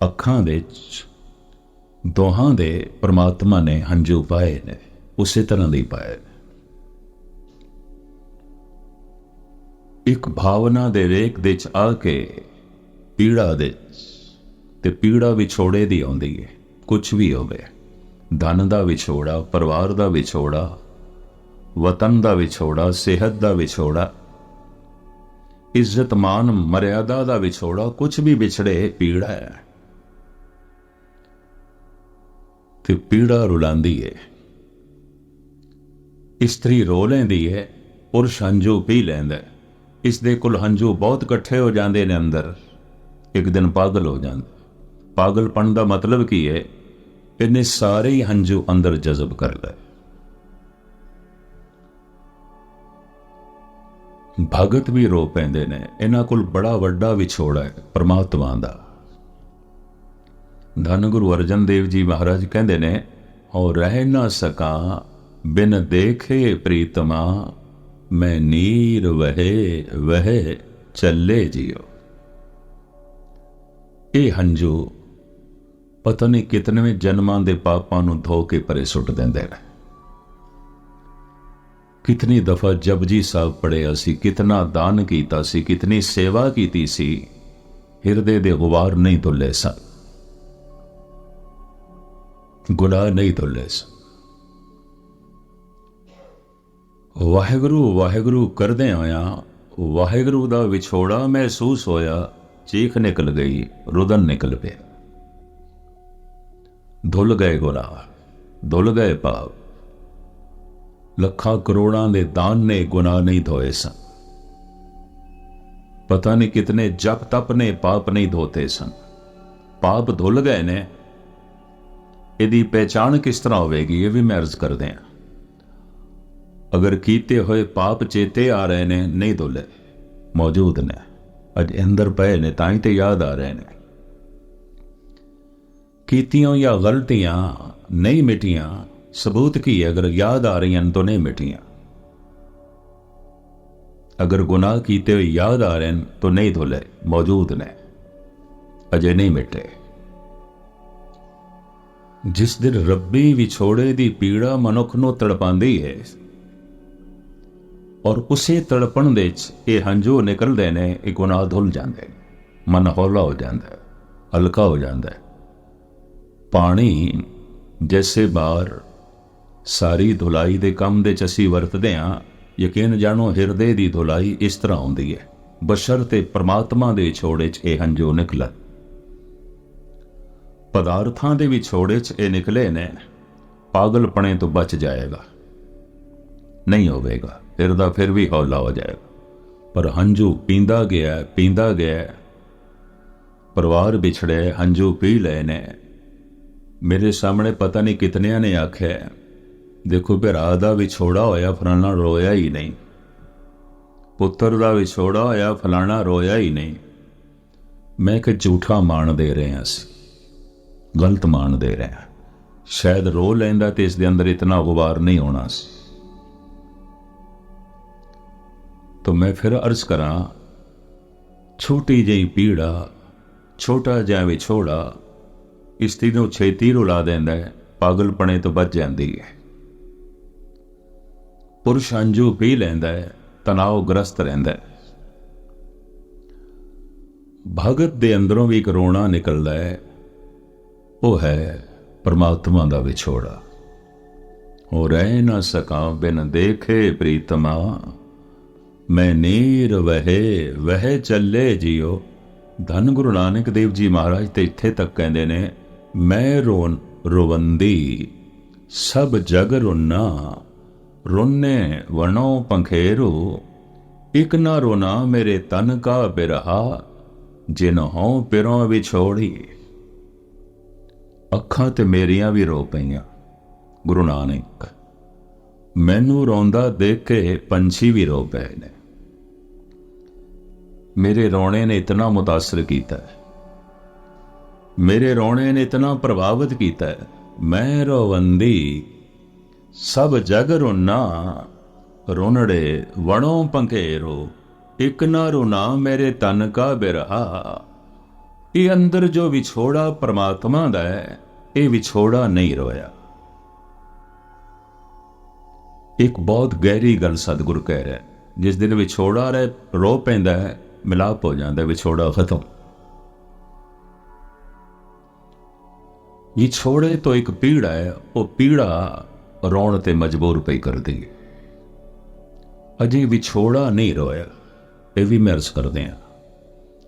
ਅੱਖਾਂ ਦੇ ਦੋਹਾਂ ਦੇ ਪਰਮਾਤਮਾ ਨੇ ਹੰਝੂ ਪਾਏ ਨੇ, ਉਸੇ ਤਰ੍ਹਾਂ ਦੇ ਪਾਏ ਨੇ। ਇੱਕ ਭਾਵਨਾ ਦੇ ਵੇਗ ਦੇ ਚ ਆ ਕੇ ਪੀੜਾ ਦੇ, ਤੇ ਪੀੜਾ ਵਿਛੋੜੇ ਦੀ ਆਉਂਦੀ ਹੈ। ਕੁਛ ਵੀ ਹੋਵੇ, ਧਨ ਦਾ ਵਿਛੋੜਾ, ਪਰਿਵਾਰ ਦਾ ਵਿਛੋੜਾ, ਵਤਨ ਦਾ ਵਿਛੋੜਾ, ਸਿਹਤ ਦਾ ਵਿਛੋੜਾ, ਇੱਜ਼ਤ ਮਾਨ ਮਰਿਆਦਾ ਦਾ ਵਿਛੋੜਾ, ਕੁਛ ਵੀ ਵਿਛੜੇ ਪੀੜਾ ਹੈ। ਤੇ ਪੀੜਾ ਰੁਲਾਂਦੀ ਹੈ, ਇਸਤਰੀ ਰੋ ਲੈਂਦੀ ਹੈ, ਪੁਰਸ਼ ਹੰਝੂ ਪੀ ਲੈਂਦਾ। ਇਸ ਦੇ ਕੋਲ ਹੰਝੂ ਬਹੁਤ ਇਕੱਠੇ ਹੋ ਜਾਂਦੇ ਨੇ ਅੰਦਰ, ਇੱਕ ਦਿਨ ਪਾਗਲ ਹੋ ਜਾਂਦਾ। ਪਾਗਲਪਣ ਦਾ ਮਤਲਬ ਕੀ ਹੈ? ਇਹਨੇ ਸਾਰੇ ਹੀ ਹੰਝੂ ਅੰਦਰ ਜਜ਼ਬ ਕਰ ਲਏ। ਭਗਤ ਵੀ ਰੋ ਪੈਂਦੇ ਨੇ, ਇਹਨਾਂ ਕੋਲ ਬੜਾ ਵੱਡਾ ਵਿਛੋੜਾ ਹੈ ਪਰਮਾਤਮਾ ਦਾ। ਧੰਨ ਗੁਰੂ ਅਰਜਨ ਦੇਵ ਜੀ ਮਹਾਰਾਜ ਕਹਿੰਦੇ ਨੇ, ਹੋ ਰਹਿ ਨਾ ਸਕਾਂ ਬਿਨ ਦੇਖੇ ਪ੍ਰੀਤਮਾ, ਮੈਂ ਨੀਰ ਵਹੇ ਵਹੇ ਚੱਲੇ ਜਿਓ। ਇਹ ਹੰਝੂ ਪਤਾ ਨਹੀਂ ਕਿਤਨੇਵੇਂ ਜਨਮਾਂ ਦੇ ਪਾਪਾਂ ਨੂੰ ਧੋ ਕੇ ਪਰੇ ਸੁੱਟ ਦਿੰਦੇ ਨੇ। ਕਿਤਨੀ ਦਫਾ ਜਪਜੀ ਸਾਹਿਬ ਪੜ੍ਹਿਆ ਸੀ, ਕਿਤਨਾ ਦਾਨ ਕੀਤਾ ਸੀ, ਕਿਤਨੀ ਸੇਵਾ ਕੀਤੀ ਸੀ, ਹਿਰਦੇ ਦੇ ਗੁਬਾਰ ਨਹੀਂ ਧੁੱਲੇ ਸਨ, ਗੁਨਾਹ ਨਹੀਂ ਧੁੱਲੇ ਸਨ। ਵਾਹਿਗੁਰੂ ਵਾਹਿਗੁਰੂ ਕਰਦੇ ਹੋਇਆ ਵਾਹਿਗੁਰੂ ਦਾ ਵਿਛੋੜਾ ਮਹਿਸੂਸ ਹੋਇਆ, ਚੀਖ ਨਿਕਲ ਗਈ, ਰੁਦਨ ਨਿਕਲ ਪਿਆ। ਧੁੱਲ ਗਏ ਗੁਨਾਹ, ਧੁੱਲ ਗਏ ਪਾਪ। ਲੱਖਾਂ ਕਰੋੜਾਂ ਦੇ ਦਾਨ ਨੇ ਗੁਨਾਹ ਨਹੀਂ ਧੋਏ ਸਨ। ਪਤਾ ਨਹੀਂ ਕਿਤਨੇ ਜਪ ਤਪ ਨੇ ਪਾਪ ਨਹੀਂ ਧੋਤੇ ਸਨ। ਪਾਪ ਧੁੱਲ ਗਏ ਨੇ। ਇਹਦੀ ਪਹਿਚਾਣ ਕਿਸ ਤਰ੍ਹਾਂ ਹੋਵੇਗੀ, ਇਹ ਵੀ ਮੈਂ ਅਰਜ਼ ਕਰਦੇ ਹਾਂ। ਅਗਰ ਕੀਤੇ ਹੋਏ ਪਾਪ ਚੇਤੇ ਆ ਰਹੇ ਨੇ, ਨਹੀਂ ਧੁੱਲੇ, ਮੌਜੂਦ ਨੇ, ਅੱਜ ਅੰਦਰ ਪਏ ਨੇ, ਤਾਂ ਹੀ ਤੇ ਯਾਦ ਆ ਰਹੇ ਨੇ। ਕੀਤੀਆਂ ਜਾਂ ਗਲਤੀਆਂ ਨਹੀਂ ਮਿਟੀਆਂ, सबूत की है? अगर याद आ रही हैं तो नहीं मिटियां। अगर गुनाह कीते हुए याद आ रहे हैं तो नहीं धुले, मौजूद ने, अजे नहीं मिटे। जिस दिन रब्बी विछोड़े दी पीड़ा मनुख नूं तड़पांदी है और उसे तड़पण दे ये हंझू निकलते ने, ये गुनाह धुल जाते, मन हौला हो जाता, हल्का हो जाता। पानी जैसे बार सारी धुलाई दे काम दे असीं वरतदे हां, यकीन जानो हिरदे दी धुलाई इस तरह आउंदी है, बशर्ते परमात्मा दे विछोड़े च ये हंझू निकलन। पदार्थां दे विछोड़े च ये निकले ने, पागलपने तो बच जाएगा, नहीं होवेगा, हिरदा फिर भी हौला हो जाएगा। पर हंझू पींदा गया परिवार बिछड़े, हंझू पी ले ने। मेरे सामने पता नहीं कितनिया ने आख्या, देखो भरा दा विछोड़ा होया, फलाना रोया ही नहीं, पुत्र दा विछोड़ा होया, फलाना रोया ही नहीं। मैं कि झूठा मान दे रहे हैं, असी गलत मान दे रहे हैं। शायद रो लेंदा तो इस दे अंदर इतना गुबार नहीं होना सी। तो मैं फिर अर्ज करा, छोटी जी पीड़ा, छोटा जिहा विछोड़ा इस्त्री नूं छेती रुला देंदा है, पागलपने तो बच जाती है। पुरुष हंझू पी लैंदा है, तनावग्रस्त रहिंदा है। भगत दे अंदरों भी एक रोना निकलदा है, वो है परमात्मा दा विछोड़ा। हो रह ना सका बिन देखे प्रीतमा, मैं नीर वहे वह चले जियो। धन गुरु नानक देव जी महाराज तो इत्थे तक कहते ने, मैं रोवंदी सब जग रुन्ना, रुन्ने वनो पंखेरू, एक ना रोना मेरे तन का बिरहा, जिन हों पिरों विछोड़ी। अखां ते मेरियां भी रो पईयां। गुरु नानक मैनू रोंदा देख के पंछी भी रो पे ने। मेरे रोने ने इतना मुतासर किया है, मेरे रोने ने इतना प्रभावित किया है। मैं रोवंदी सब जग रोना, रोनड़े वणों पंखेरो, एक ना रोना मेरे तन का बिरहा। ये अंदर जो विछोड़ा परमात्मा दा है, ये विछोड़ा नहीं रोया। एक बहुत गहरी गल सतगुरु कह रहा है, जिस दिन विछोड़ा रहे रो पैंदा है, मिलाप हो जाता है, विछोड़ा खत्म। विछोड़े तो एक पीड़ा है, वो पीड़ा रोण ते मजबूर पई कर दी। अजे विछोड़ा नहीं रोया, ये भी महर्स करते हैं।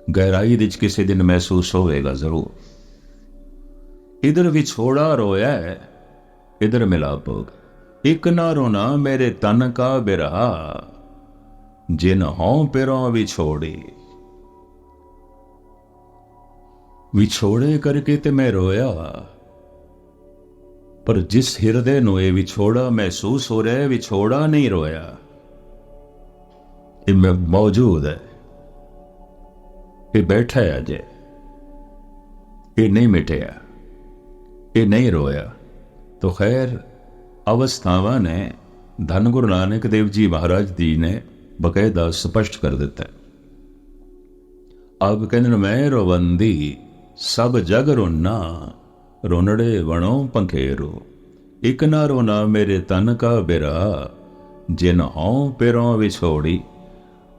गहराई विच किसी दिन महसूस होएगा जरूर। इधर विछोड़ा रोया है, इधर मिलाप होगा। एक ना रोना मेरे तन का बिरहा, जिन हों पिरों विछोड़ी। विछोड़े करके ते मैं रोया, पर जिस हृदय नूं ये विछोड़ा महसूस हो रहा है, विछोड़ा नहीं रोया। ये मौजूद है, ये बैठा है अजय, ये नहीं मिटिया, ये नहीं रोया। तो खैर अवस्थावां ने धन गुरु नानक देव जी महाराज जी ने बकायदा स्पष्ट कर दिता है। अब कहते मैं रोवंदी सब जग रोना, रोनड़े वणो पंखेरो। एक ना रोना मेरे तन का बिरा, जिन हों पिरों विछोड़ी।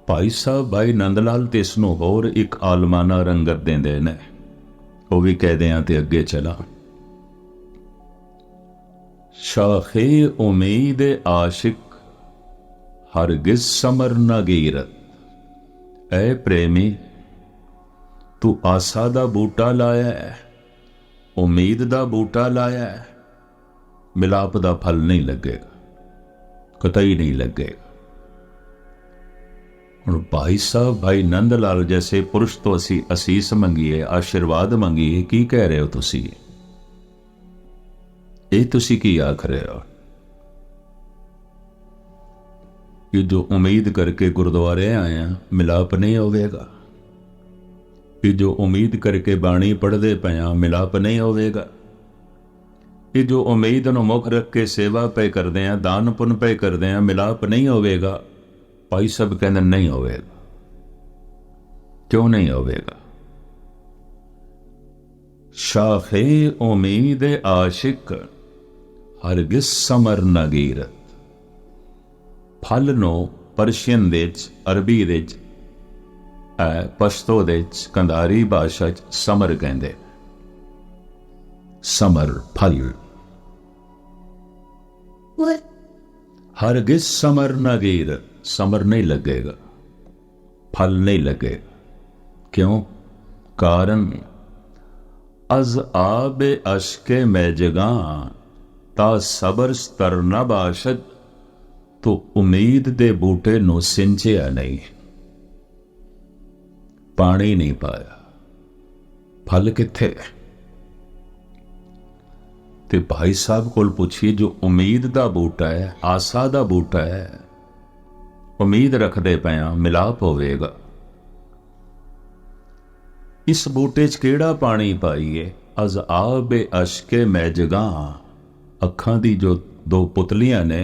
भाई साहब भाई नंद लाल ते इसनूं होर एक आलमाना रंगत देंदे ने, वो भी कहदे आं ते अगे चला। शाखे उम्मीद आशिक हरगिज समर न गीरत। ऐ प्रेमी तू आसा दा बूटा लाया है, उम्मीद दा बूटा लाया है, मिलाप दा फल नहीं लगेगा, कतई नहीं लगेगा। हुण भाई साहब भाई नंद लाल जैसे पुरुष तो असी असीस मंगीए, आशीर्वाद मंगीए, की कह रहे हो तुसी? ये तुसी की आख रहे हो? ये जो उम्मीद करके गुरुद्वारे आए हैं, मिलाप नहीं होवेगा। ये जो उम्मीद करके बाणी पढ़ते पे हैं, मिलाप नहीं होवेगा। ये जो उम्मीद नूं मुख रख के सेवा पे करते हैं, दान पुन पे करते हैं, मिलाप नहीं होवेगा। भाई सब कहते नहीं होवेगा। क्यों नहीं होवेगा? शाखे उम्मीद आशिक हरगिज समर न गीरत। फल नो परशियन दे अरबी दे पश्तो दे कंधारी भाषा च समर कहंदे। समर फल। हरगिज समर न गीरत, समर नहीं लगेगा, फल नहीं लगेगा। क्यों? कारण अज आबे अशके में जगा ता सबर स्तर न बाशद। तो उम्मीद दे बूटे नो सिंचिया नहीं, पानी नहीं पाया, फल किथे? ते भाई साहब कोल पूछिए, जो उम्मीद दा बूटा है, आसा दा बूटा है, उम्मीद रखते पे हैं, मिलाप होवेगा। इस बूटे च केड़ा पानी पाईए? अज आबे अशके मैजगा। अखां दी जो दो पुतलियां ने,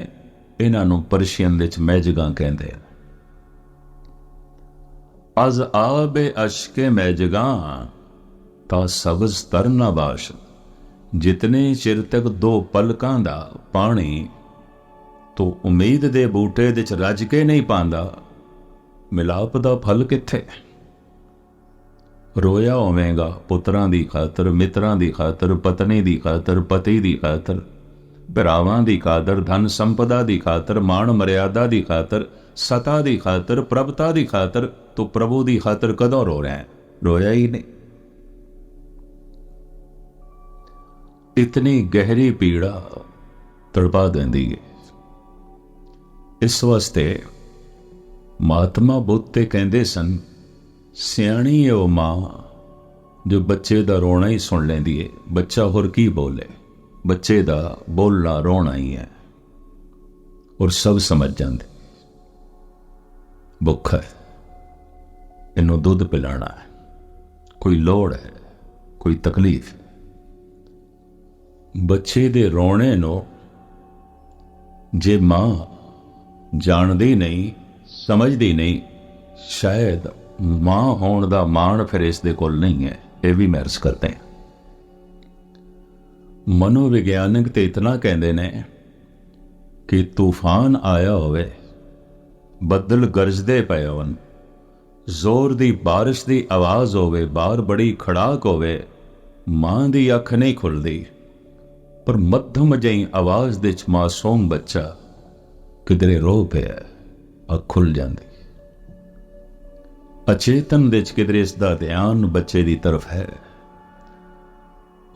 इन्हां नूं परशियन विच मैजगा कहंदे। अज आबे अशके मैजगा ता सबज तर ना बाश। जितने चिर तक दो पलकां दा पानी तो उम्मीद दे बूटे दे च रज के नहीं पांदा, मिलाप दा फल किथे? रोया होवेगा पुत्रां दी खातर, मित्रां दी खातर, पत्नी दी खातर, पति दी खातर, भरावां दी खातर, धन संपदा दी खातर, मान मर्यादा दी खातर, सता दी खातर, प्रभुता दी खातर। तो प्रभु दी खातर कदों रो रहे हैं? रोया ही नहीं। इतनी गहरी पीड़ा तड़पा देंदी है। इस वास्ते महात्मा बुद्ध ते कहंदे सन, सियाणी है वो मां जो बच्चे दा रोना ही सुन लेंदी है। बच्चा होर की बोले, बच्चे दा बोलना रोना ही है, और सब समझ जाते। भुख है, इनू दुध पिलाना है, कोई लोड़ है, कोई तकलीफ है। बच्चे दे रोने नो जे मां जानदी नहीं, समझदी नहीं, शायद मां होने का माण फिर इसके कोल नहीं है, ये भी महर्स करते हैं। मनोविग्यानक तो इतना कहते ने कि तूफान आया होवे, बदल गरजदे पे होवन, जोर दी बारिश की आवाज़ होवे, बाहर बड़ी खड़ाक होवे, मां दी अख नहीं खुलती, पर मध्यम जही आवाज़ दे मासूम बच्चा किधरे रो पिया, अख खुल जाती। अचेतन दे किधरे इसका ध्यान बच्चे की तरफ है,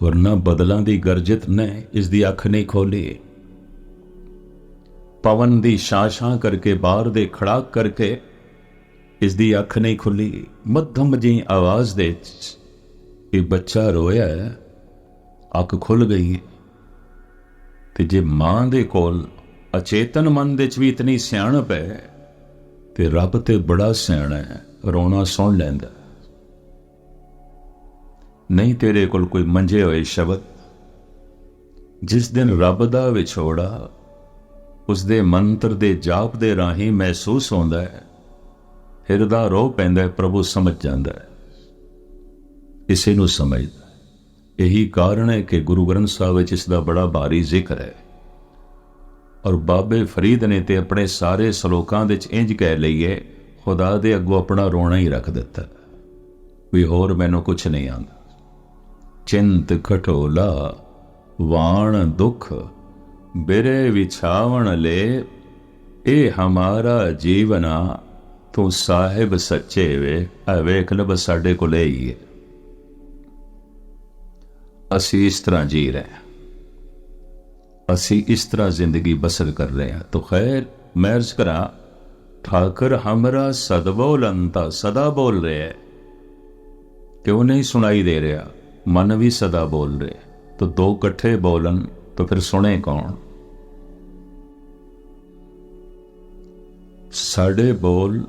वरना बदलों की गरजत ने इसकी अख नहीं खोली। पवन की शां शां करके बाहर दे खड़ाक करके इसकी अख नहीं खुली। मध्यम जी आवाज़ दे ये बच्चा रोया है, अख खुल गई। ते जे मां दे कोल अचेतन मन दे भी इतनी सियाणप है, ते रब ते बड़ा सियाणा है, रोना सुन लैंदा। नहीं तेरे कोल कोई मंजे होए शब्द, जिस दिन रब दा विछोड़ा उसदे मंत्र दे जाप दे राही महसूस होंदा है, हिरदा रो पैंदा है, प्रभु समझ जांदा है, इसे नूं समझदा। यही कारण है कि गुरु ग्रंथ साहिब विच इसदा बड़ा भारी जिक्र है। और बाबे फरीद ने ते अपने सारे सलोकां दे विच इंज कह लईए, खुदा दे अगों अपना रोना ही रख दिता, भी होर मैनूं कुछ नहीं आंदा। चिंत खटोला वाण दुख बिरे विछावण ले, ए हमारा जीवना तू साहिब सच्चे वे। वेख लब साडे कोल ही है, असी इस तरह जी रहे हैं, असी इस तरह जिंदगी बसर कर रहे हैं। तो खैर मैं अर्ज करा, ठाकर हमरा सदबोलंता सदा बोल रहे है, क्यों नहीं सुनाई दे रहा? मन भी सदा बोल रहे, तो दो कट्ठे बोलन तो फिर सुने कौन? साडे बोल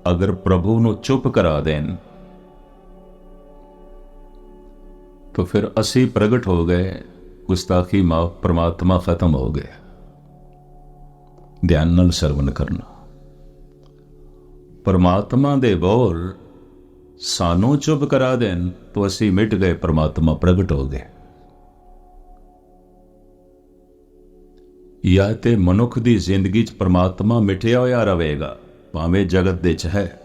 अगर प्रभु नूं चुप करा देन तो फिर असी प्रगट हो गए, गुस्ताखी माफ, परमात्मा खत्म हो गया। ध्यान नाल सरवण करना। परमात्मा दे बोल सानू चुप करा देन तो असी मिट गए, परमात्मा प्रगट हो गए। या ते मनुख दी जिंदगी च परमात्मा मिटिया होया रहेगा, भावें जगत दे च है,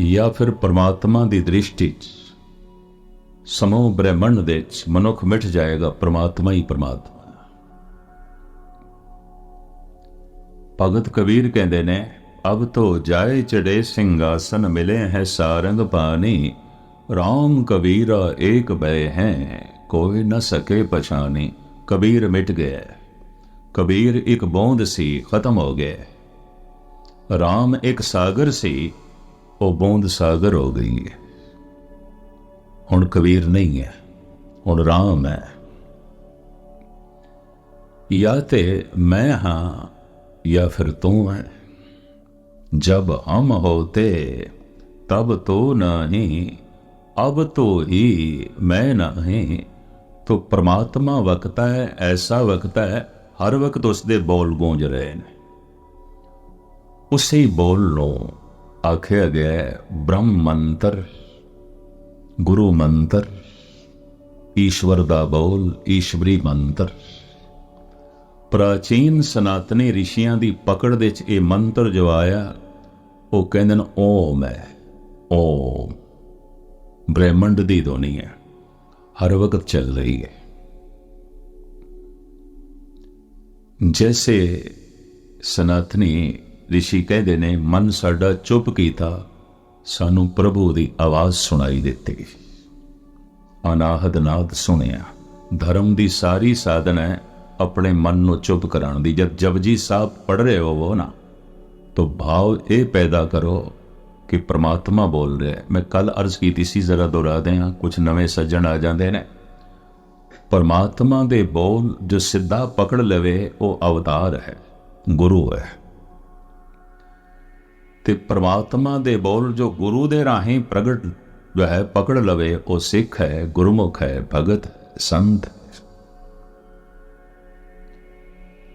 या फिर परमात्मा दी दृष्टि समूह ब्रह्मंड दे च मनुख मिट जाएगा, परमात्मा ही परमात्मा। भगत कबीर कहते ने, अब तो जाए चढ़े सिंहासन, मिले हैं सारंग पानी, राम कबीरा एक भय हैं, कोई न सके पछानी। कबीर मिट गया, कबीर एक बूंद सी, खत्म हो गया। राम एक सागर सी, वो बूंद सागर हो गई है। हुण कबीर नहीं है, हुण राम है। या ते मैं हाँ या फिर तू है, जब हम होते तब तो नहीं, अब तो ही मैं नहीं। तो परमात्मा वक्त है, ऐसा वक्त है, हर वक्त उसके बोल गूंज रहे हैं। उसी बोल नो आख्या गया ब्रह्म मंत्र, गुरु मंत्र, ईश्वर दा बोल, ईश्वरी मंत्र। प्राचीन सनातनी ऋषियां दी पकड़ दे च ये मंत्र जो आया, वो कहंदे ने ओम है। ओम ब्रह्मंड दी ध्वनि है, हर वक्त चल रही है। जैसे सनातनी ऋषि कहते ने, मन साडा चुप कीता, सानू प्रभु दी आवाज सुनाई देती, अनाहद नाद सुनिया। धर्म दी सारी साधन है अपने मन नू चुप कराने दी। जब जपजी साहब पढ़ रहे हो वो ना, तो भाव ये पैदा करो कि परमात्मा बोल रहा है। मैं कल अर्ज की सी, जरा दोहरा दें, कुछ नवे सज्जन आ जाते ने। परमात्मा दे बोल जो सीधा पकड़ लवे वो अवतार है, गुरु है। ते परमात्मा दे बोल जो गुरु दे राही प्रगट जो है पकड़ लवे, वो सिख है, गुरुमुख है, भगत है, संत है।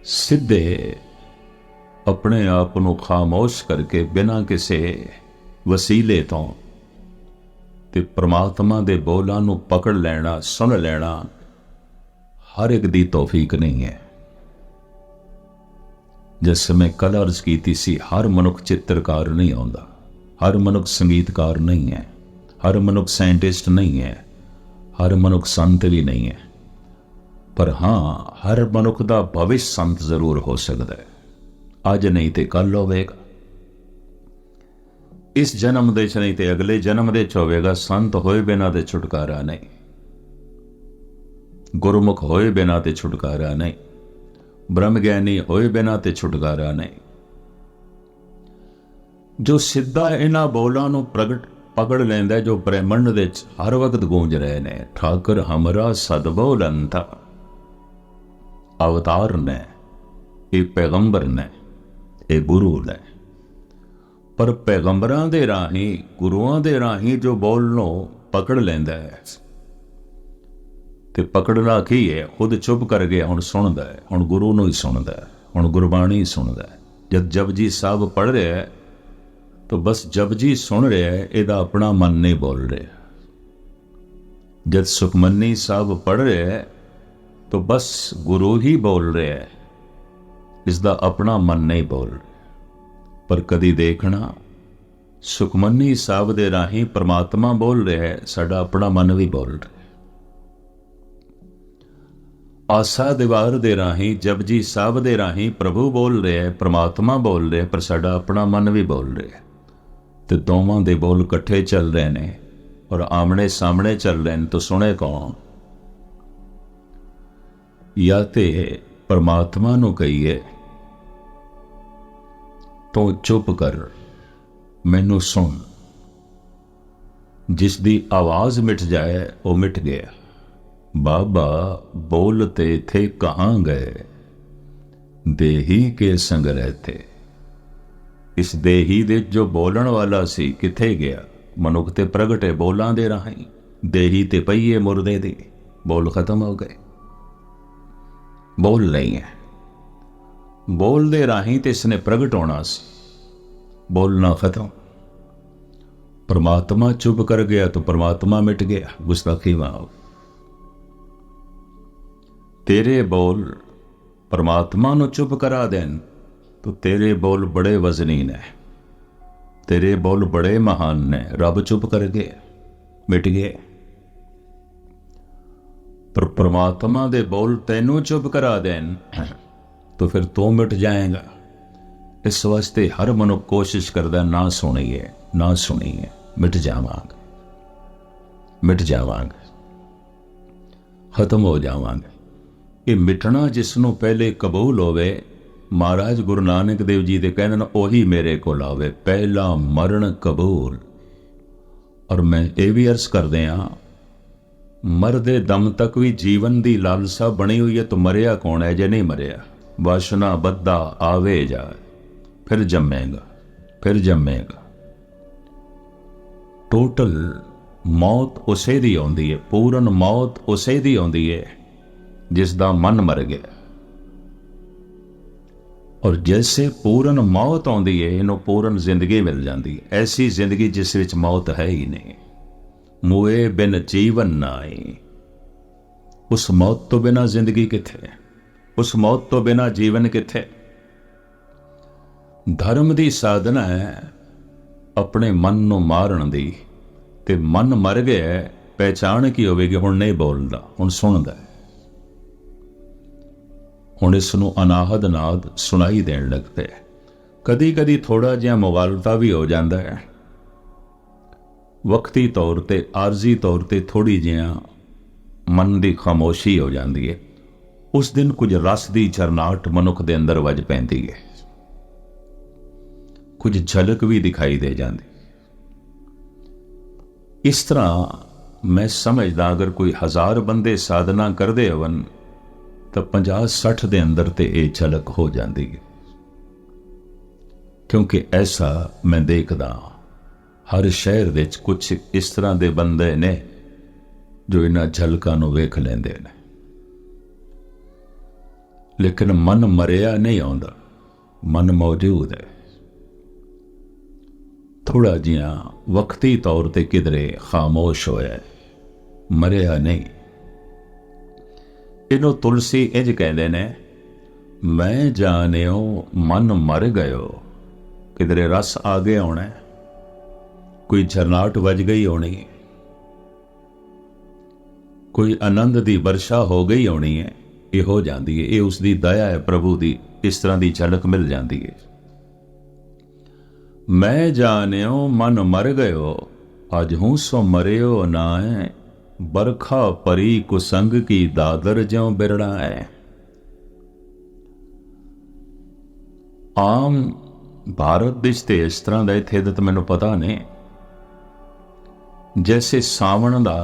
सीधे अपने आप ਨੂੰ ਖਾਮੋਸ਼ ਕਰਕੇ ਬਿਨਾਂ ਕਿਸੇ ਵਸੀਲੇ ਤੋਂ ਤੇ ਪ੍ਰਮਾਤਮਾ ਦੇ ਬੋਲਾਂ ਨੂੰ ਪਕੜ ਲੈਣਾ, ਸੁਣ ਲੈਣਾ ਹਰ ਇੱਕ ਦੀ ਤੌਫੀਕ ਨਹੀਂ ਹੈ। ਜਿਸ ਮੈਂ ਕੱਲ੍ਹ ਅਰਜ਼ ਕੀਤੀ ਸੀ, ਹਰ ਮਨੁੱਖ ਚਿੱਤਰਕਾਰ ਨਹੀਂ ਆਉਂਦਾ, ਹਰ ਮਨੁੱਖ ਸੰਗੀਤਕਾਰ ਨਹੀਂ ਹੈ, ਹਰ ਮਨੁੱਖ ਸਾਇੰਟਿਸਟ ਨਹੀਂ ਹੈ, ਹਰ ਮਨੁੱਖ ਸੰਤ ਵੀ ਨਹੀਂ ਹੈ। ਪਰ ਹਾਂ, ਹਰ ਮਨੁੱਖ ਦਾ ਭਵਿੱਖ ਸੰਤ ਜ਼ਰੂਰ ਹੋ ਸਕਦਾ ਹੈ। ਅੱਜ ਨਹੀਂ ਤੇ ਕੱਲ੍ਹ ਹੋਵੇਗਾ, ਇਸ ਜਨਮ ਦੇ 'ਚ ਨਹੀਂ ਤੇ ਅਗਲੇ ਜਨਮ ਦੇ 'ਚ ਹੋਵੇਗਾ। ਸੰਤ ਹੋਏ ਬਿਨਾਂ ਤੇ ਛੁਟਕਾਰਾ ਨਹੀਂ, ਗੁਰਮੁਖ ਹੋਏ ਬਿਨਾਂ ਤੇ ਛੁਟਕਾਰਾ ਨਹੀਂ, ਬ੍ਰਹਮ ਗਿਆਨੀ ਹੋਏ ਬਿਨਾਂ ਤੇ ਛੁਟਕਾਰਾ ਨਹੀਂ। ਜੋ ਸਿੱਧਾ ਇਹਨਾਂ ਬੋਲਾਂ ਨੂੰ ਪਕੜ ਲੈਂਦਾ, ਜੋ ਬ੍ਰਹਿਮੰਡ ਦੇ 'ਚ ਹਰ ਵਕਤ ਗੂੰਜ ਰਹੇ ਨੇ, ਠਾਕੁਰ ਹਮਰਾ ਸਦਬੋਲ ਅੰਤਾ। ਅਵਤਾਰ ਨੇ, ਇਹ ਪੈਗੰਬਰ ਨੇ, ਇਹ ਗੁਰੂ ਨੇ। ਪਰ ਪੈਗੰਬਰਾਂ ਦੇ ਰਾਹੀਂ, ਗੁਰੂਆਂ ਦੇ ਰਾਹੀਂ ਜੋ ਬੋਲ ਨੂੰ ਪਕੜ ਲੈਂਦਾ ਹੈ, ਤੇ ਪਕੜਨਾ ਕੀ ਹੈ? ਖੁਦ ਚੁੱਪ ਕਰ ਗਿਆ, ਹੁਣ ਸੁਣਦਾ ਹੈ, ਹੁਣ ਗੁਰੂ ਨੂੰ ਹੀ ਸੁਣਦਾ ਹੈ, ਹੁਣ ਗੁਰਬਾਣੀ ਹੀ ਸੁਣਦਾ ਹੈ। ਜਦ ਜਪਜੀ ਸਾਹਿਬ ਪੜ੍ਹ ਰਿਹਾ ਹੈ ਤਾਂ ਬਸ ਜਪਜੀ ਸੁਣ ਰਿਹਾ ਹੈ, ਇਹਦਾ ਆਪਣਾ ਮਨ ਨਹੀਂ ਬੋਲ ਰਿਹਾ। ਜਦ ਸੁਖਮਨੀ ਸਾਹਿਬ ਪੜ੍ਹ ਰਿਹਾ ਹੈ ਤਾਂ ਬਸ ਗੁਰੂ ਹੀ ਬੋਲ ਰਿਹਾ ਹੈ, ਇਸਦਾ ਆਪਣਾ ਮਨ ਨਹੀਂ ਬੋਲ ਰਿਹਾ। ਪਰ ਕਦੀ ਦੇਖਣਾ, ਸੁਖਮਨੀ ਸਾਹਿਬ ਦੇ ਰਾਹੀਂ ਪ੍ਰਮਾਤਮਾ ਬੋਲ ਰਿਹਾ ਹੈ, ਸਾਡਾ ਆਪਣਾ ਮਨ ਵੀ ਬੋਲ ਰਿਹਾ। ਆਸਾ ਦੀਵਾਰ ਦੇ ਰਾਹੀਂ, ਜਪਜੀ ਸਾਹਿਬ ਦੇ ਰਾਹੀਂ ਪ੍ਰਭੂ ਬੋਲ ਰਿਹਾ ਹੈ, ਪ੍ਰਮਾਤਮਾ ਬੋਲ ਰਿਹਾ, ਪਰ ਸਾਡਾ ਆਪਣਾ ਮਨ ਵੀ ਬੋਲ ਰਿਹਾ। ਤੇ ਦੋਵਾਂ ਦੇ ਬੋਲ ਇਕੱਠੇ ਚੱਲ ਰਹੇ ਨੇ ਔਰ ਆਮਣੇ ਸਾਹਮਣੇ ਚੱਲ ਰਹੇ ਨੇ, ਤਾਂ ਸੁਣੇ ਕੌਣ? ਜਾਂ ਤੇ ਪ੍ਰਮਾਤਮਾ ਨੂੰ ਕਹੀਏ ਤੂੰ ਚੁੱਪ ਕਰ, ਮੈਨੂੰ ਸੁਣ। ਜਿਸ ਦੀ ਆਵਾਜ਼ ਮਿਟ ਜਾਏ ਉਹ ਮਿਟ ਗਿਆ। ਬਾਬਾ ਬੋਲਤੇ ਥੇ ਕਹਾਂ ਗਏ, ਦੇਹੀ ਕੇ ਸੰਗ ਰਹਤੇ। ਇਸ ਦੇਹੀ ਦੇ ਜੋ ਬੋਲਣ ਵਾਲਾ ਸੀ ਕਿੱਥੇ ਗਿਆ? ਮਨੁੱਖ ਤੇ ਪ੍ਰਗਟੇ ਬੋਲਾਂ ਦੇ ਰਾਹੀਂ, ਦੇਹੀ ਤੇ ਪਈਏ ਮੁਰਦੇ ਦੀ, ਬੋਲ ਖਤਮ ਹੋ ਗਏ, ਬੋਲ ਨਹੀਂ ਹੈ। ਬੋਲ ਦੇ ਰਾਹੀਂ ਤੇ ਇਸਨੇ ਪ੍ਰਗਟ ਹੋਣਾ ਸੀ, ਬੋਲਣਾ ਖਤਮ। परमात्मा चुप कर गया तो परमात्मा मिट गया। गुस्ताखी माफ। तेरे बोल परमात्मा नु चुप करा देन तो तेरे बोल बड़े वजनीन है, तेरे बोल बड़े महान ने। रब चुप कर गए, मिट गए। पर परमात्मा दे बोल तैनू चुप करा देन तो फिर तू मिट जाएगा। इस वास्ते हर मनुख कोशिश करता ना सुनिए, ना सुनिए, मिट जावांगे, मिट जावांगे, खत्म हो जावांगे। ये मिटना जिसनों पहले कबूल होवे, महाराज गुरु नानक देव जी दे कहने ओही मेरे को आवे। पहला मरण कबूल। और मैं ये भी अर्ज कर दिया, मरदे दम तक भी जीवन की लालसा बनी हुई है तो मरिया कौन है जे नहीं मरिया। वासना बद्दा आवे जाए, फिर जमेगा, फिर जमेगा। टोटल मौत उसे दी आउंदी है, पूर्ण मौत उसे दी आउंदी है जिसदा मन मर गया। और जैसे पूर्ण मौत आउंदी है, इन्हों पूर्ण जिंदगी मिल जाती है। ऐसी जिंदगी जिस विच मौत है ही नहीं। मुए बिन जीवन नाई। उस मौत तो बिना जिंदगी किथे, उस मौत तो बिना जीवन किथे। धर्म की साधना है अपने मन नूं मारन दी, ते मन मर गया पहचान की होवेगी। हुण नहीं बोलदा, हुण सुणदा है, हुण इसनूं अनाहद नाद सुनाई देण लग पे। कदी कदी थोड़ा जिहा मुगालता भी हो जाता है, वक्ती तौर पर, आरजी तौर पर थोड़ी जिहा मन की खामोशी हो जाती है। उस दिन कुछ रस की झरनाहट मनुख के अंदर वज पैंदी है, कुछ झलक भी दिखाई दे जाती। इस तरह मैं समझदा अगर कोई 1000 बंदे साधना करते होवन तो 50-60 के अंदर तो ये झलक हो जाती है। क्योंकि ऐसा मैं देखदा हर शहर विच कुछ इस तरह के बंदे ने जो इन्हां झलकां नूं वेख लैंदे ने, लेकिन मन मरिया नहीं आउंदा। मन मौजूद है, थोड़ा जिहा वक्ती तौर पर किधरे खामोश होया, मरिया नहीं। इनू तुलसी इंज कहते ने, मैं जानियो मन मर गयो। किधरे रस आ गया होना, कोई झरनाट वज गई होनी, कोई आनंद की वर्षा हो गई होनी है, ये हो जाती है। ये उसकी दया है, प्रभु की इस तरह की झलक मिल जाती है। मैं जानियो मन मर गयो, अज हूं सो मरियो ना है। बरखा परी कुसंग की दादर ज्यों बिरड़ा है। आम भारत विच ते इस तरह का इत्थे तो मैनू पता नहीं, जैसे सावन का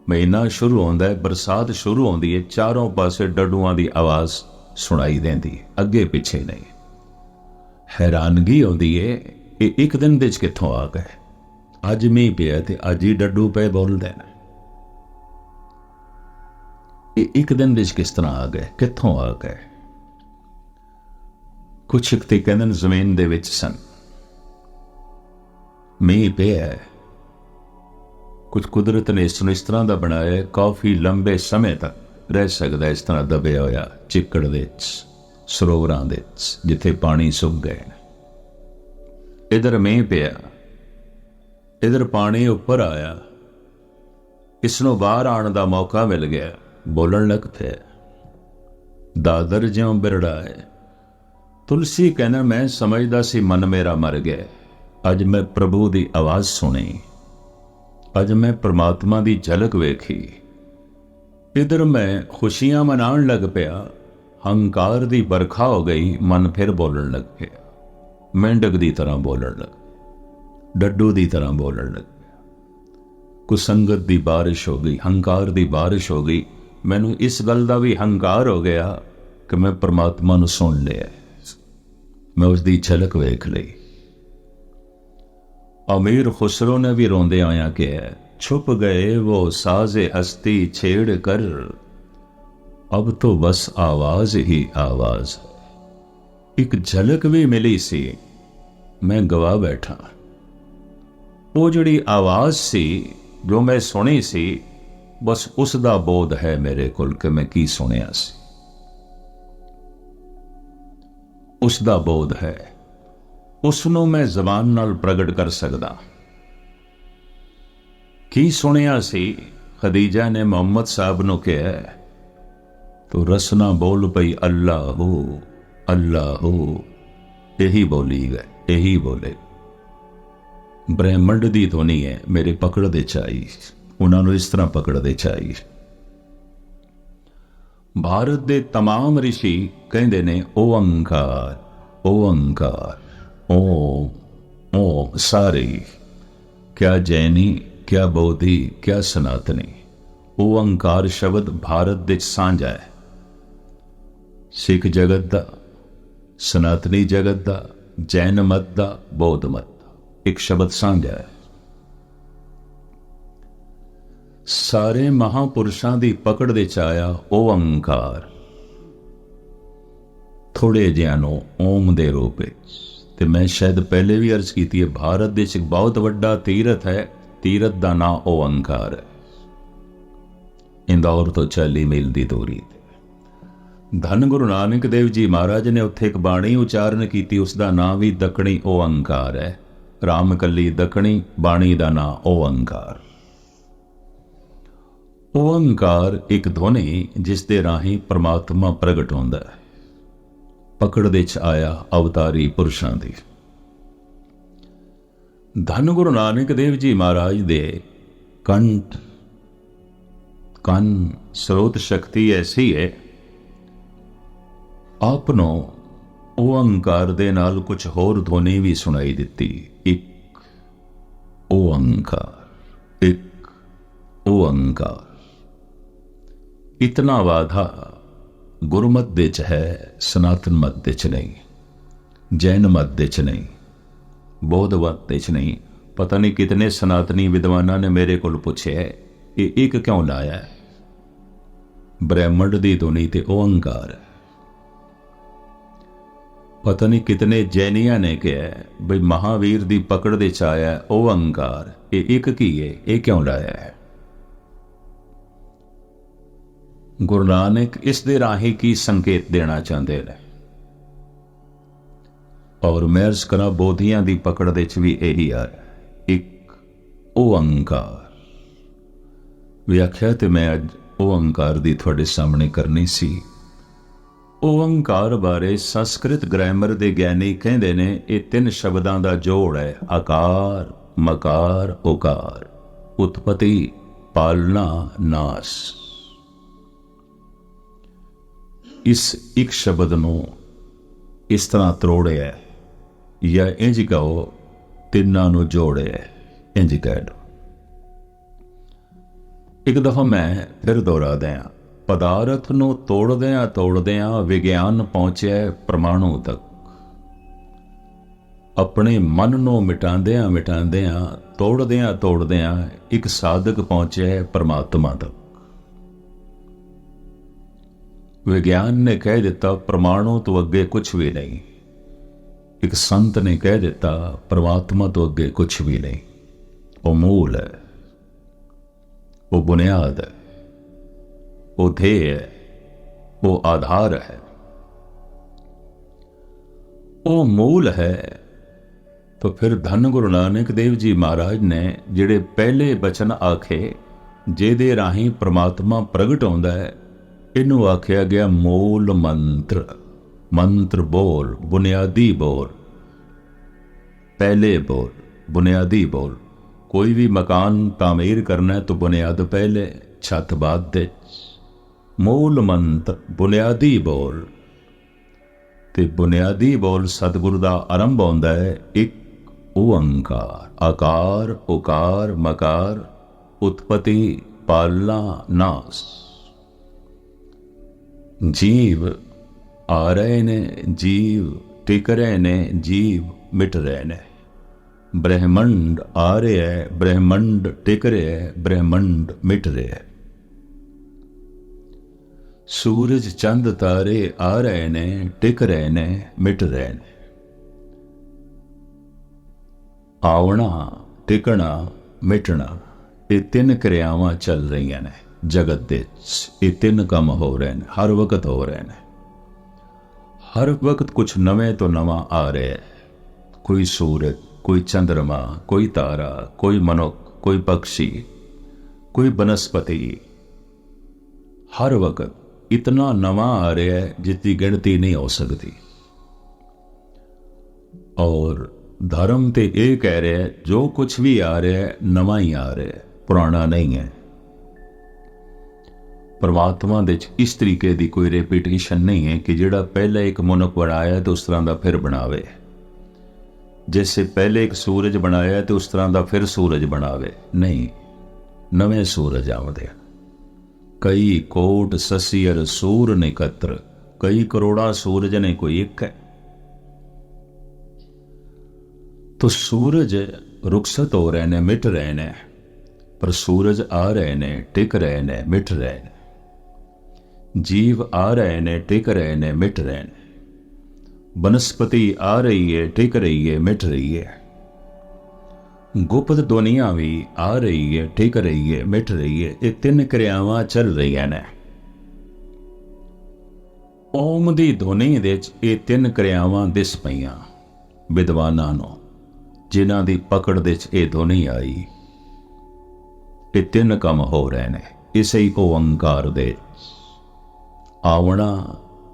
महीना शुरू होता है, बरसात शुरू होती है, चारों पासे डडुआं की आवाज़ सुनाई देती है, अगे पिछे नहीं। हैरानगी आती है, ये एक दिन दे कित्थों आ गए। अज मीह पिया ते अज ही डड्डू पे बोलते हैं। ये एक दिन दे किस तरह आ गए, कित्थों आ गए। कुछ ते कहते जमीन दे विच सन, मीह पिया है। कुछ कुदरत ने इसनूं इस तरह का बनाया, काफ़ी लंबे समय तक रह सकता है इस तरह दबिया होया चिक्कड़ दे सरोवरां दे जिथे पानी सुक गए। इधर मीह पिया, इधर पानी उपर आया, इसनों बाहर आने का मौका मिल गया, बोलन लग पे। दादर ज्यों बिरड़ा है। तुलसी कहना, मैं समझदा सी मन मेरा मर गया, अज मैं प्रभु की आवाज़ सुनी, अज मैं परमात्मा की झलक वेखी। इधर मैं खुशियां मनाउण लग पिया, हंकार की बरखा हो गई, मन फिर बोलन लग गया, मेंढक की तरह बोलन लग, डड्डू की तरह बोलन लग गया। कुसंगत की बारिश हो गई, हंकार की बारिश हो गई। मैनू इस गल का भी हंकार हो गया कि मैं परमात्मा नू सुन लिया, मैं उसकी झलक वेख ली। अमीर खुसरो ने भी रोंदे आया कहा, छुप गए वो साजे हस्ती छेड़ कर, अब तो बस आवाज ही आवाज। एक झलक भी मिली सी, मैं गवा बैठा। वो जिहड़ी आवाज सी जो मैं सुनी सी, बस उसका बोध है मेरे कोल कि मैं की सुनिया सी, उसका बोध है, उसनों मैं जबान नाल प्रगट कर सकदा। की सुनिया सी, खदीजा ने मोहम्मद साहब नूं कहा, तो रसना बोल पई अल्लाह हो, यही बोली गए, यही बोले। ब्रह्मंड की ध्वनि है, मेरे पकड़ दे चाहिए, उन्होंने इस तरह पकड़ दे चाहिए। भारत के तमाम ऋषि कहते ने ओंकार, ओंकार, ओम ओम। सारे, क्या जैनी, क्या बोधि, क्या सनातनी, ओंकार शब्द भारत विच सांझा है। सिख जगत दा, सनातनी जगत दा, जैन मत दा, बौद्ध मत दा, एक शब्द सांझा है। सारे महापुरुषों की पकड़ दे आया ओंकार, थोड़े जिहां ओम दे रूप। ते मैं शायद पहले भी अर्ज की है, भारत देश एक बहुत वड्डा तीरथ है, तीरथ का नाम ओंकार है। इंदौर तो 40 मील की दूरी। धन गुरु नानक देव जी महाराज ने उत्थे एक बाणी उचारण की, उसका नाम भी दखणी ओंकार है। राम कली दखणी, बाणी का नाम ओंकार। ओंकार एक ध्वनि जिस दे राही परमात्मा प्रगट होंदा है, पकड़ दे च आया अवतारी पुरुषां दी। धन गुरु नानक देव जी महाराज दे कंठ कन स्रोत शक्ति ऐसी है, आपनो ओंकार दे नाल कुछ होर ध्वनि भी सुनाई दिती। एक ओंकार, एक ओंकार। इतना वाधा गुरुमत दे च है, सनातन मत दे च नहीं, जैन मत दे च नहीं, बौद्ध मत दे च नहीं। पता नहीं कितने सनातनी विद्वाना ने मेरे को पूछे है, ये एक क्यों लाया है। ब्रह्मंड की ध्वनि ते ओंकार है। पता नहीं कितने जैनिया ने कहा बई महावीर की पकड़ दे च आया ਉਹ अंकार, ये एक की है, ये क्यों लाया है? गुरु नानक इस दे राही की संकेत देना चाहते हैं और मैं अर्ज करा बोधियां की पकड़ दे च भी यही आ एक ओंकार। व्याख्या तो मैं अज ओंकार की थोड़े सामने करनी सी। ओंकार बारे संस्कृत ग्रामर के ज्ञानी कहते ने ये 3 शब्दों का जोड़ है, आकार मकार उकार, उत्पत्ति पालना नाश। इस एक शब्द नूं इस तरह त्रोड़िया या इंज कहो तिन्नां नूं जोड़िया, इंज कह दो। एक दफा मैं फिर दोहरा दिया, पदार्थ नूं तोड़दियां विज्ञान पहुंचा परमाणु तक। अपने मन नूं मिटांदियां तोड़दियां एक साधक पहुंचा परमात्मा तक। विज्ञान ने कह दिता परमाणु तो अगे कुछ भी नहीं, एक संत ने कह दिता परमात्मा तो अगे कुछ भी नहीं। वो मूल है, वो बुनियाद है, वो ध्येय है, वो आधार है, वो मूल है। तो फिर धन गुरु नानक देव जी महाराज ने जिहड़े पहले बचन आखे जेदे राही परमात्मा प्रगट होंदा है, इनू आख्या गया मूल मंत्र। मंत्र बोल, बुनियादी बोल, पहले बोल, बुनियादी बोल। कोई भी मकान तामीर करना है तो बुनियाद पहले, छत बाद दे। मूल मंत्र बुनियादी बोल, ते बुनियादी बोल सतगुरु दा आरंभ होंदा है एक ओंकार। आकार उकार मकार, उत्पत्ति पालना नाश। जीव आ रहे ने, जीव टिक रहे ने, जीव मिट रहे ने। ब्रह्मंड आ रहा है, ब्रह्मंड टिक रहा है, ब्रह्मंड मिट रहा है। सूरज चंद तारे आ रहे ने, टिक रहे ने, मिट रहे ने। आवना टिकना मिटना, ये 3 क्रियावां चल रही ने जगत दे। ये 3 काम हो रहे हैं, हर वक्त हो रहे हैं। हर वक्त कुछ नवे तो नवा आ रहा है। कोई सूरज, कोई चंद्रमा, कोई तारा, कोई मनुख, कोई पक्षी, कोई वनस्पति। हर वक्त इतना नवा आ रहा है जिसकी गिनती नहीं हो सकती। और धर्म तो ये कह रहा है जो कुछ भी आ रहा है नवा ही आ रहा है, पुराना नहीं है। परमात्मा दे इस तरीके की कोई रेपिटेशन नहीं है कि जिहड़ा पहले एक मनुख बनाया तो उस तरह का फिर बनावे। जैसे पहले एक सूरज बनाया तो उस तरह का फिर सूरज बनावे, नहीं। नवे सूरज आउंदे। कई कोट ससियर सूर निकत्र, कई करोड़ा सूरज ने कोई एक है। तो सूरज रुखसत हो रहे ने, मिट रहे ने, पर सूरज आ रहे ने, टिक रहे ने, मिट रहे ने। जीव आ रहे ने, टिक रहे ने, मिट रहे ने। वनस्पति आ रही है, टिक रही है, मिट रही है। गुप्त दुनिया भी आ रही है, टिक रही है, मिट रही है। ये 3 क्रियावां चल रही ने। ओम दी ध्वनि दे ये 3 क्रियावां दिस पईयां विद्वानां नूं, जिन्हां दी पकड़ दे ये ध्वनि आई। ये 3 काम हो रहे ने इसे ही ओंकार दे। आवना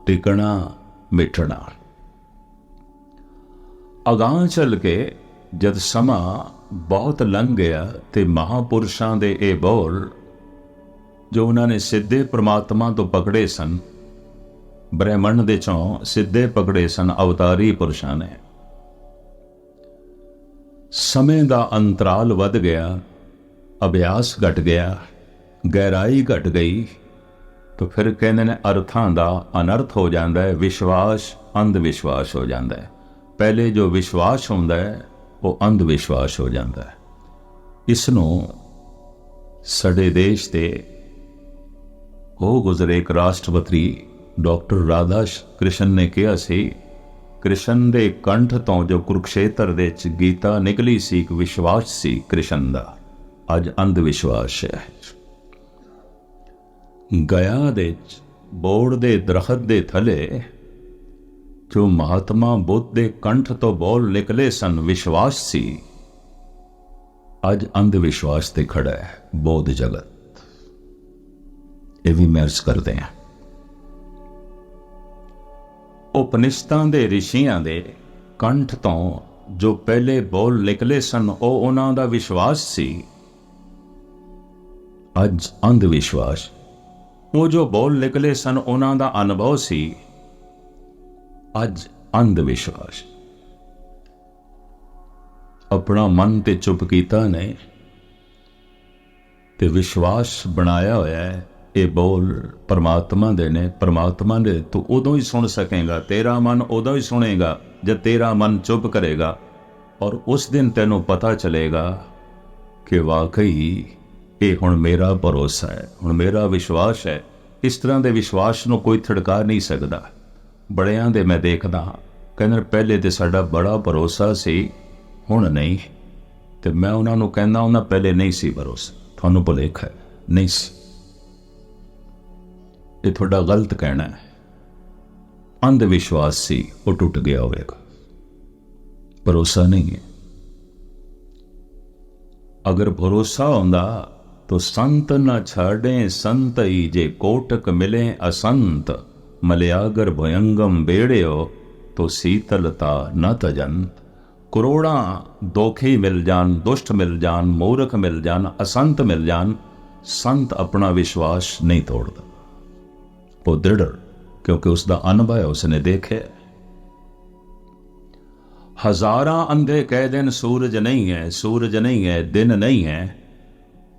टिकना मिटना। अगां चल के जद समा बहुत लंघ गया तो महापुरुषों के ये बोल जो उन्होंने सीधे परमात्मा तो पकड़े सन, ब्रह्मंड दे चों सीधे पकड़े सन अवतारी पुरुषों ने। समय का अंतराल वध गया, अभ्यास घट गया, गहराई घट गई, तो फिर कहते हैं अर्थां दा अनर्थ हो जाता है, विश्वास अंधविश्वास हो जाता है। पहले जो विश्वास होंदा है वो अंधविश्वास हो जाता है। इसनों साडे देश दे हो गुजरे एक राष्ट्रपति डॉक्टर राधा कृष्ण ने कहा सी कृष्ण दे कंठ तो जो कुरुक्षेत्र दे च गीता निकली सी, एक विश्वास सी कृष्ण दा, अज अंध विश्वास है। गया दे बोड़ दे दरखत दे थले जो महात्मा बुद्ध दे कंठ तो बोल निकले सन, विश्वास सी, अज अंध विश्वास ते खड़ा है बौद्ध जगत। ये भी मैर्ज करते हैं। उपनिषदां दे ऋषियां दे कंठ तो जो पहले बोल निकले सन, ओ उन्हां दा विश्वास सी, अज अंध विश्वास। वो जो बोल निकले सन उन्हां दा अनुभव सी, अज अंध विश्वास। अपना मन ते चुप कीता ने ते विश्वास बनाया होया है ये बोल परमात्मा दे ने, परमात्मा दे तू उदों ही सुन सकेगा, तेरा मन उदों ही सुनेगा जब तेरा मन चुप करेगा। और उस दिन तेनों पता चलेगा कि वाकई ये हुण मेरा भरोसा है, हुण मेरा विश्वास है। इस तरह के विश्वास नूं कोई थिड़का नहीं सकता। बड़ियां दे मैं देखदा कहंदे पहले तो साडा बड़ा भरोसा सी, हुण नहीं। तो मैं उन्होंने कहना उन्हें पहले नहीं सी भरोसा, थानू भुलेखा है, नहीं सी। ये थोड़ा गलत कहना है। अंध विश्वास सी, वो टूट गया होगा, भरोसा नहीं है। अगर भरोसा होंदा तो संत न छाड़े संत ही, जे कोटक मिले असंत, मलयागर भयंगम बेड़ियो तो शीतलता न तजंत। करोड़ा दोखे मिल जान, दुष्ट मिल जान, मूर्ख मिल जान, असंत मिल जान, संत अपना विश्वास नहीं तोड़ता। वो दृढ़, क्योंकि उसका अनुभव है, उसने देखे। हजारा अंधे कह दिन सूरज नहीं है, सूरज नहीं है, दिन नहीं है,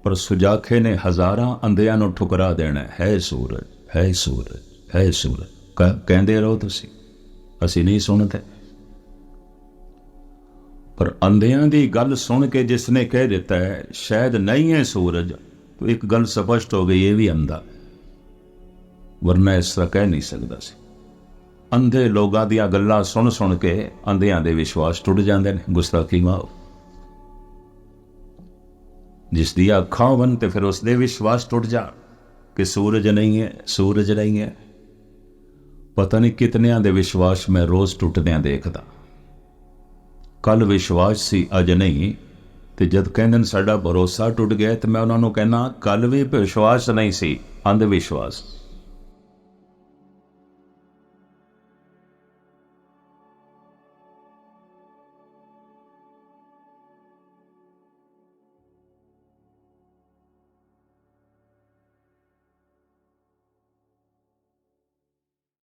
पर सुजाखे ने हजारा अंधिया नूं ठुकरा देना है सूरज, है सूरज, है सूरज। कहते रहो तुसी, असी नहीं सुनते। पर अंधियां दी गल सुन के जिसने कह दिता है शायद नहीं है सूरज, तो एक गल स्पष्ट हो गई, ये भी अंधा, वरना इस तरह कह नहीं सकता सी। अंधे लोगों दी गल्लां सुन सुन के अंधियां दे विश्वास टुट जाते हैं। गुस्ताखी माओ, जिस दी अखां होवन ते फिर उसदे विश्वास टुट जा कि सूरज नहीं है, सूरज नहीं है। पता नहीं कितनियां दे विश्वास मैं रोज टुटदियां देखदा। कल विश्वास सी, अज नहीं। तो जब कहते साडा भरोसा टुट गया तो मैं उन्होंने कहना कल भी विश्वास नहीं सी, अंध विश्वास।